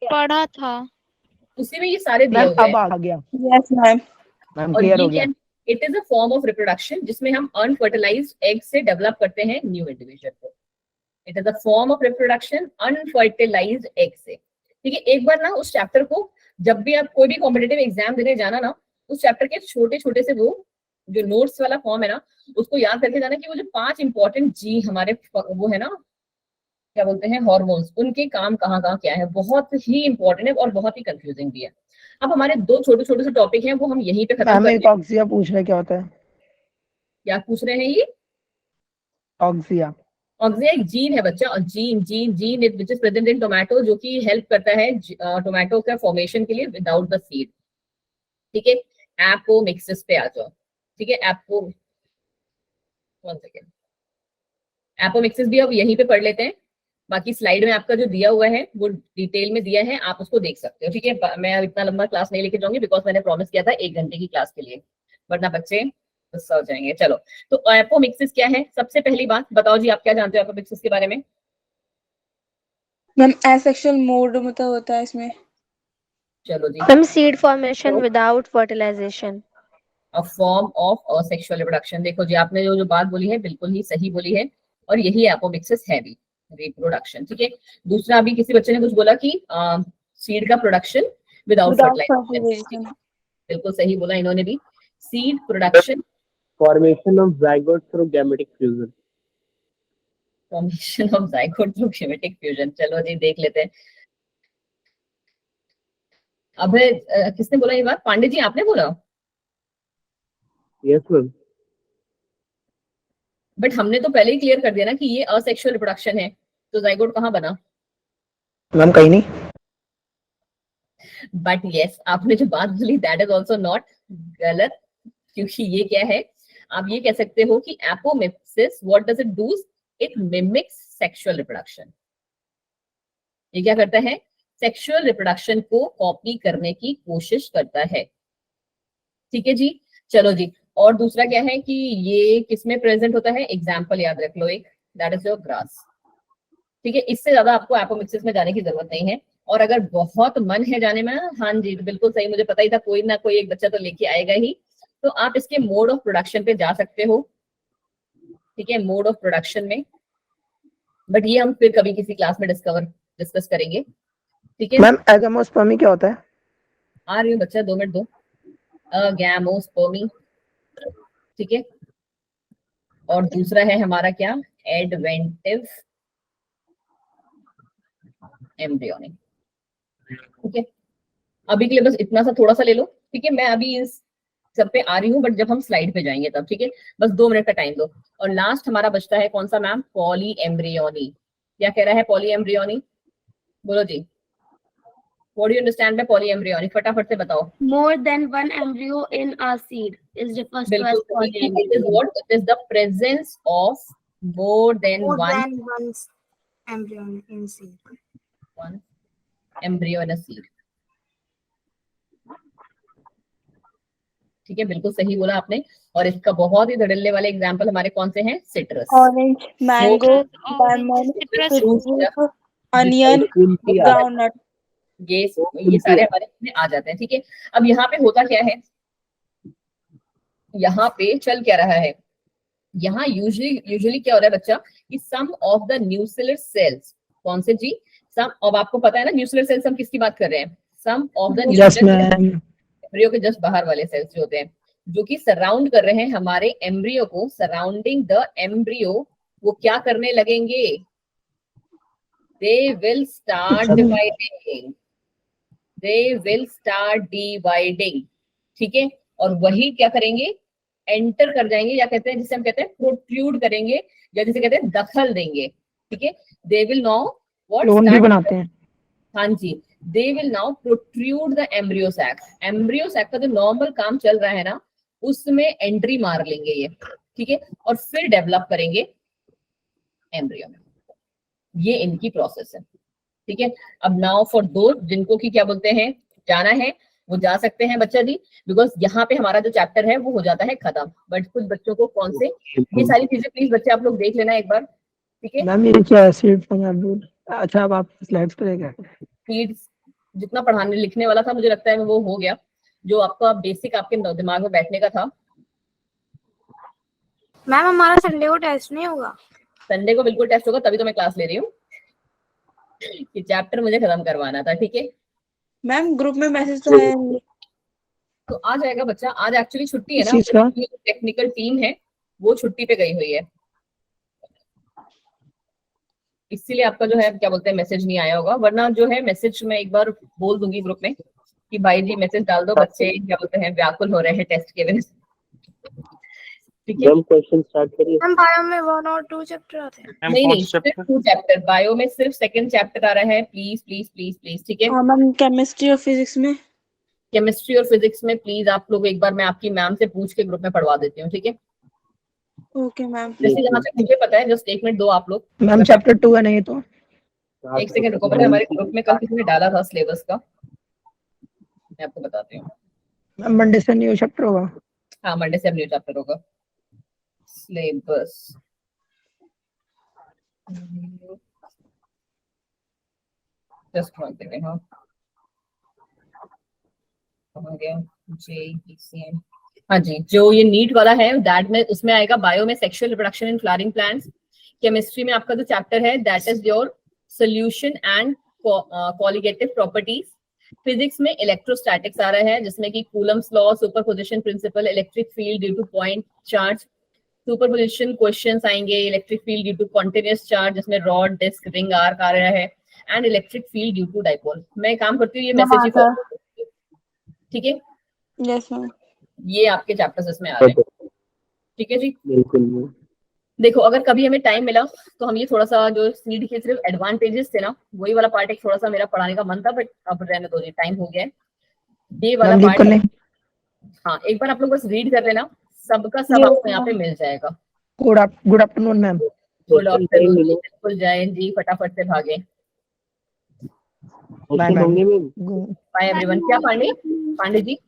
पढ़ा था, उसी में ये सारे दिए मैम हुए अब हैं। आ गया, यस मैम। मैम और क्लियर ये हो क्या, गया। It is a form of reproduction जिसमें हम अनफर्टिलाइज्ड एग से डेवलप करते हैं न्यू इंडिविजुअल को। It is a form of reproduction unfertilised egg से। ठीक है, एक बार ना उस चैप्टर को, जब भी आप कोई भी कॉम्पिटिटिव एग्जाम देने जाना ना, उस चैप्टर के छोटे छोटे से वो जो नोट्स वाला फॉर्म है ना, उसको याद करके जाना कि वो जो 5 इंपॉर्टेंट जी हमारे वो है ना, क्या बोलते हैं, हार्मोन्स, उनके काम कहाँ कहाँ क्या है, बहुत ही इंपॉर्टेंट है और बहुत ही कंफ्यूजिंग भी है। अब हमारे 2 छोटे छोटे से टॉपिक हैं, वो हम यहीं पे खत्म मैम कर एक ऑक्सिया पूछ रहे क्या होता है? क्या पूछ रहे हैं ये? ऑक्सिया ऑक्सिया एक जीन है बच्चा, और gene which is present in tomato, जो कि हेल्प करता है टोमेटो का फॉर्मेशन के लिए विदाउट द सीड। ठीक है, एपोमिक्सिस पे आ जाओ। ठीक है, वन सेकेंड, एपोमिक्सिस भी अब यहीं पे पढ़ लेते हैं। बाकी स्लाइड में आपका जो दिया हुआ है वो डिटेल में दिया है, आप उसको देख सकते हो। ठीक है, मैं अब इतना लंबा क्लास नहीं लेके जाऊंगी, बिकॉज मैंने प्रॉमिस किया था 1 घंटे की क्लास के लिए, वरना बच्चे गुस्सा हो जाएंगे। चलो, तो एपोमिक्सिस क्या है, सबसे पहली बात बताओ जी, आप क्या जानते हो एपोमिक्सिस के बारे में? मैम एसेक्सुअल मोड मतलब होता है इसमें। चलो जी, ma'am seed formation without fertilisation. A form of asexual reproduction. देखो जी, आपने जो जो बात बोली है बिल्कुल ही सही बोली है, और यही एपोमिक्सिस है भी, रिप्रोडक्शन। ठीक है, दूसरा अभी किसी बच्चे ने कुछ बोला कि सीड का प्रोडक्शन विदाउट फर्टिलाइजेशन, बिल्कुल सही बोला इन्होंने भी, seed production, formation of zygote through gametic fusion. Formation of zygote through gametic fusion. चलो जी, देख लेते हैं। अब किसने बोला ये बात, पांडे जी आपने बोला? Yes ma'am. बट हमने तो पहले ही क्लियर कर दिया ना कि ये असेक्सुअल रिप्रोडक्शन है, तो जाइगोट कहाँ बना? मैम कहीं नहीं। बट यस, आपने जो बात बोली दैट इज ऑल्सो नॉट गलत, क्योंकि ये क्या है, आप ये कह सकते हो कि apomixis what does it do, it mimics sexual reproduction. ये क्या करता है, सेक्सुअल रिप्रोडक्शन को कॉपी करने की कोशिश करता है। ठीक है जी, चलो जी, और दूसरा क्या है कि ये किसमें प्रेजेंट होता है, एग्जाम्पल याद रख लो एक, दैट इज योर ग्रास। ठीक है, इससे ज्यादा आपको एपोमिक्सिस में जाने की जरूरत नहीं है, और अगर बहुत मन है जाने में, हाँ जी, तो बिल्कुल सही, मुझे पता ही था कोई ना कोई एक बच्चा तो लेके आएगा ही, तो आप इसके मोड ऑफ प्रोडक्शन पे जा सकते हो। ठीक है, मोड ऑफ प्रोडक्शन में, बट ये हम फिर कभी किसी क्लास में डिस्कस करेंगे। ठीक है, मैम एगेमोस्पर्मी क्या होता है? आ रही हूँ बच्चा, 2 मिनट दो। गैमोस्पर्मी, ठीक है, और दूसरा है हमारा क्या, एडवेंटिव एम्ब्रियोनिक। ठीक है, अभी के लिए बस इतना सा थोड़ा सा ले लो। ठीक है, मैं अभी इस सब पे आ रही हूँ, बट जब हम स्लाइड पे जाएंगे तब। ठीक है, बस 2 मिनट का टाइम दो। और लास्ट हमारा बचता है कौन सा मैम, पॉली एम्ब्रियोनी। क्या कह रहा है पॉली एम्ब्रियोनी, बोलो जी, what do you understand by polyembryony, फटाफट से बताओ। More than one embryo in a seed is refers to as बिल्कुल सही, polyembryo. it is what, it is the presence of more than More one than one embryo in seed. one embryo in a seed। ठीक है, बिल्कुल सही बोला आपने। और इसका बहुत ही धड़ल्ले वाले एग्जांपल हमारे कौन से हैं, citrus, Orange, mango, lemon, citrus, fruit, onion, groundnut. ये सारे हमारे इसमें आ जाते हैं। ठीक है, अब यहाँ पे होता क्या है, यहाँ पे चल क्या रहा है, यहाँ यूजुअली क्या हो रहा है बच्चा, कि सम ऑफ द न्यूक्लियर सेल्स, कौन से जी, सम, अब आपको पता है ना न्यूक्लियर सेल्स हम किसकी बात कर रहे हैं, सम ऑफ द न्यूक्लियर एम्ब्रियो के जस्ट बाहर वाले सेल्स जो होते हैं, जो कि सराउंड कर रहे हैं हमारे एम्ब्रियो को, सराउंडिंग द एम्ब्रियो, वो क्या करने लगेंगे, they will start dividing, they will start dividing। ठीक है, और वही क्या करेंगे, एंटर कर जाएंगे, या कहते हैं जिसे हम कहते हैं प्रोट्रूड करेंगे, या जिसे कहते हैं दखल देंगे। ठीक है, they will now what loan भी बनाते हैं। हाँ जी, they will now protrude the embryo sac। embryo sac का जो नॉर्मल काम चल रहा है ना, उसमें एंट्री मार लेंगे ये। ठीक है, और फिर डेवलप करेंगे एम्ब्रियो में। ये इनकी प्रोसेस है। ठीक है, अब नाउ फॉर दो जिनको की क्या बोलते हैं, जाना है, वो जा सकते हैं बच्चा जी, बिकॉज यहाँ पे हमारा जो चैप्टर है वो हो जाता है खत्म। बट कुछ बच्चों को कौन से, ये सारी चीजें प्लीज बच्चे आप लोग देख लेना एक बार। ठीक है, मैम ये क्या है, सीड अच्छा अब आप स्लाइड्स पे रहेगा। फीड्स जितना पढ़ाने लिखने वाला था मुझे लगता है वो हो गया, जो आपका बेसिक आपके दिमाग में बैठने का था। मैम हमारा संडे को टेस्ट नहीं होगा? संडे को बिल्कुल टेस्ट होगा, तभी तो मैं क्लास ले रही हूँ कि चैप्टर मुझे खत्म करवाना था। ठीक है मैम ग्रुप में मैसेज तो है नहीं। तो आ जाएगा बच्चा, आज एक्चुअली छुट्टी है इस चीज का? ना, टेक्निकल टीम है वो छुट्टी पे गई हुई है, इसीलिए आपका जो है क्या बोलते हैं मैसेज नहीं आया होगा। वरना जो है मैसेज मैं एक बार बोल दूंगी ग्रुप में कि भाई जी मैसेज डाल दो, बच्चे क्या बोलते हैं व्याकुल हो रहे हैं टेस्ट के वजह से। ठीक है, क्वेश्चन स्टार्ट करिए। हम बायो में 1 और 2 चैप्टर आते हैं। नहीं सिर्फ 2 चैप्टर, बायो में सिर्फ सेकंड चैप्टर आ रहा है। Please please please please. ठीक है, मैम केमिस्ट्री और फिजिक्स में, केमिस्ट्री और फिजिक्स में प्लीज आप लोग एक बार मैं आपकी मैम से पूछ के ग्रुप में पढ़वा देती हूँ। ठीक है, ओके मैम। जैसे जहाँ तक मुझे पता है, जस्ट 1 मिनट दो आप लोग। मैम चैप्टर 2 है नहीं तो 1 सेकंड रुको, पता है हमारे ग्रुप में कल किसी ने डाला था सिलेबस का, मैं आपको बताती हूँ। मैम मंडे से न्यू चैप्टर होगा। हाँ मंडे से अब न्यू चैप्टर होगा। Syllabus just 1 second. हाँ JPCM, हाँ जी, जो ये नीट वाला है दैट में उसमें आएगा बायो में sexual reproduction in flowering plants. Chemistry में आपका जो चैप्टर है that is your solution and colligative properties. Physics में इलेक्ट्रोस्टैटिक्स आ रहा है जिसमें कि Coulomb's law, superposition principle, electric field due to point charge, superposition questions आएंगे, electric field due to continuous charge जिसमें रॉड, डिस्क, रिंग, आर्क आ रहा है, and electric field due to dipole. मैं काम करती हूँ ये मैसेज ही फॉलो, ठीक है। Yes ma'am. ये आपके चैप्टर्स इसमें आ रहे हैं, ठीक है जी। बिल्कुल। देखो अगर कभी हमें टाइम मिला तो हम ये थोड़ा सा जो सीड के सिर्फ एडवांटेजेस थे ना, वही वाला पार्ट एक थोड़ा सा मेरा पढ़ाने का मन था, बट अब रहने दो जी, टाइम हो गया है। ये वाला पार्ट हाँ एक बार आप लोग बस रीड कर लेना, सबका सब आपको यहाँ पे मिल जाएगा। Good afternoon ma'am. Good afternoon, बिल्कुल जय जी, फटाफट से भागे। Bye everyone. क्या पांडे जी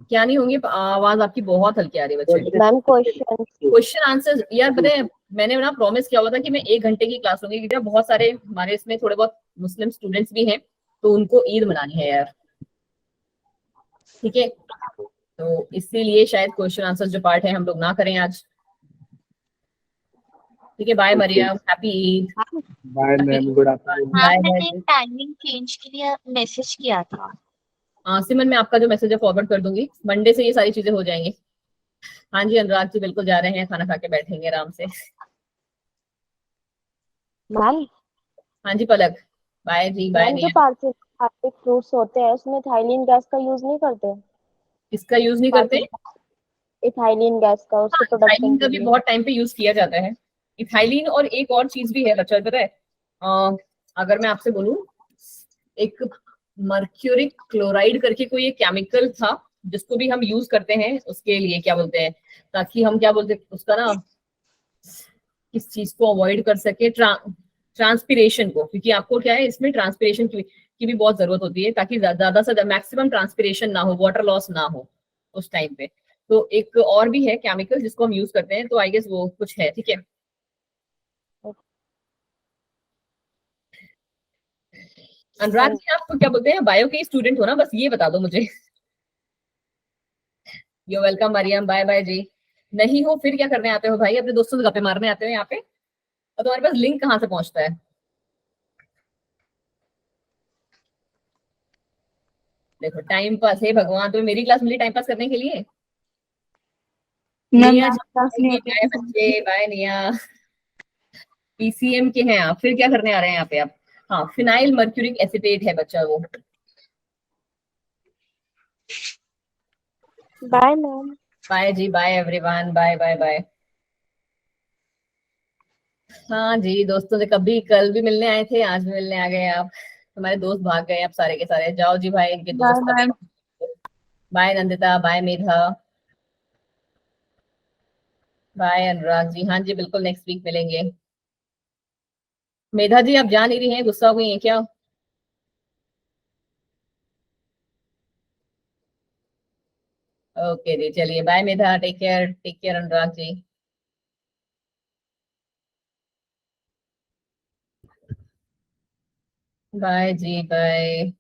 क्या नहीं होंगे? आवाज आपकी बहुत हल्की आ रही है बच्चे। मैम क्वेश्चन आंसर यार पता है मैंने ना प्रॉमिस किया हुआ था कि मैं 1 घंटे की क्लास होगी, क्योंकि बहुत सारे हमारे इसमें थोड़े बहुत मुस्लिम स्टूडेंट्स भी हैं तो उनको ईद मनानी है यार, ठीक है। तो इसीलिए शायद क्वेश्चन आंसर जो पार्ट है हम लोग ना करें आज, ठीक है। Bye Mariyam, happy Eid. Bye ma'am, good afternoon. मैंने टाइमिंग चेंज के लिए मैसेज किया था। सिमन मैं आपका जो मैसेज है फॉरवर्ड कर दूंगी, मंडे से ये सारी चीजें हो जाएंगी, हाँ जी अनुराग जी बिल्कुल जा रहे हैं, खाना खा के बैठेंगे आराम से। मैम हाँ जी पलक, बाय जी, बाय मैम जो निया। पार्सिक फ्रूट्स होते हैं उसमें इथाइलिन गैस का यूज नहीं करते? इसका यूज नहीं करते? इथाइलिन गैस का उसके प्रोडक्शन इथाइलिन का के भी लिए। बहुत टाइम पे यूज किया जाता है। इथाइलिन और एक और चीज भी है बच्चा, पता है? अगर मैं आपसे बोलूं, एक मर्क्यूरिक क्लोराइड करके कोई एक केमिकल था जिसको भी हम यूज करते हैं उसके लिए, क्या बोलते हैं, ताकि हम क्या बोलते हैं उसका ना, किस चीज को अवॉइड कर सके, ट्रांसपिरेशन को, क्योंकि आपको क्या है इसमें ट्रांसपिरेशन की भी बहुत जरूरत होती है, ताकि ज्यादा से मैक्सिमम ट्रांसपिरेशन ना हो, वाटर लॉस ना हो उस टाइम पे। तो एक और भी है केमिकल जिसको हम यूज करते हैं, तो आई गेस वो कुछ है, ठीक है। अनुराग जी आप क्या बोलते हैं, बायो के स्टूडेंट हो ना, बस ये बता दो मुझे। You welcome Mariam, bye bye जी। नहीं हो फिर क्या करने आते हो भाई, अपने दोस्तों से गप्पे मारने आते हो यहाँ पे? और तुम्हारे पास लिंक कहाँ से पहुंचता है? देखो टाइम पास है भगवान, तुम्हें मेरी क्लास मिली टाइम पास करने के लिए? मैम निया मैं क्लास नहीं जी बाय बच्चे, बाय निया। पीसीएम के हैं आप, फिर क्या करने आ रहे हैं यहाँ पे आप? हाँ फिनाइल मर्क्यूरिक एसिटेट है बच्चा वो। Bye ma'am. बाय जी, bye everyone, bye bye bye. हाँ जी दोस्तों से कभी कल भी मिलने आए थे, आज भी मिलने आ गए आप। हमारे दोस्त भाग गए आप सारे के सारे, जाओ जी भाई इनके बाय दोस्त मैम। अभी। बाय नंदिता, बाय मेधा, बाय अनुराग जी। हाँ जी बिल्कुल नेक्स्ट वीक मिलेंगे। मेधा जी आप जा नहीं रही हैं, गुस्सा हो गई हैं क्या? ओके जी चलिए, बाय मेधा, take care Anurag ji. Bye जी बाय।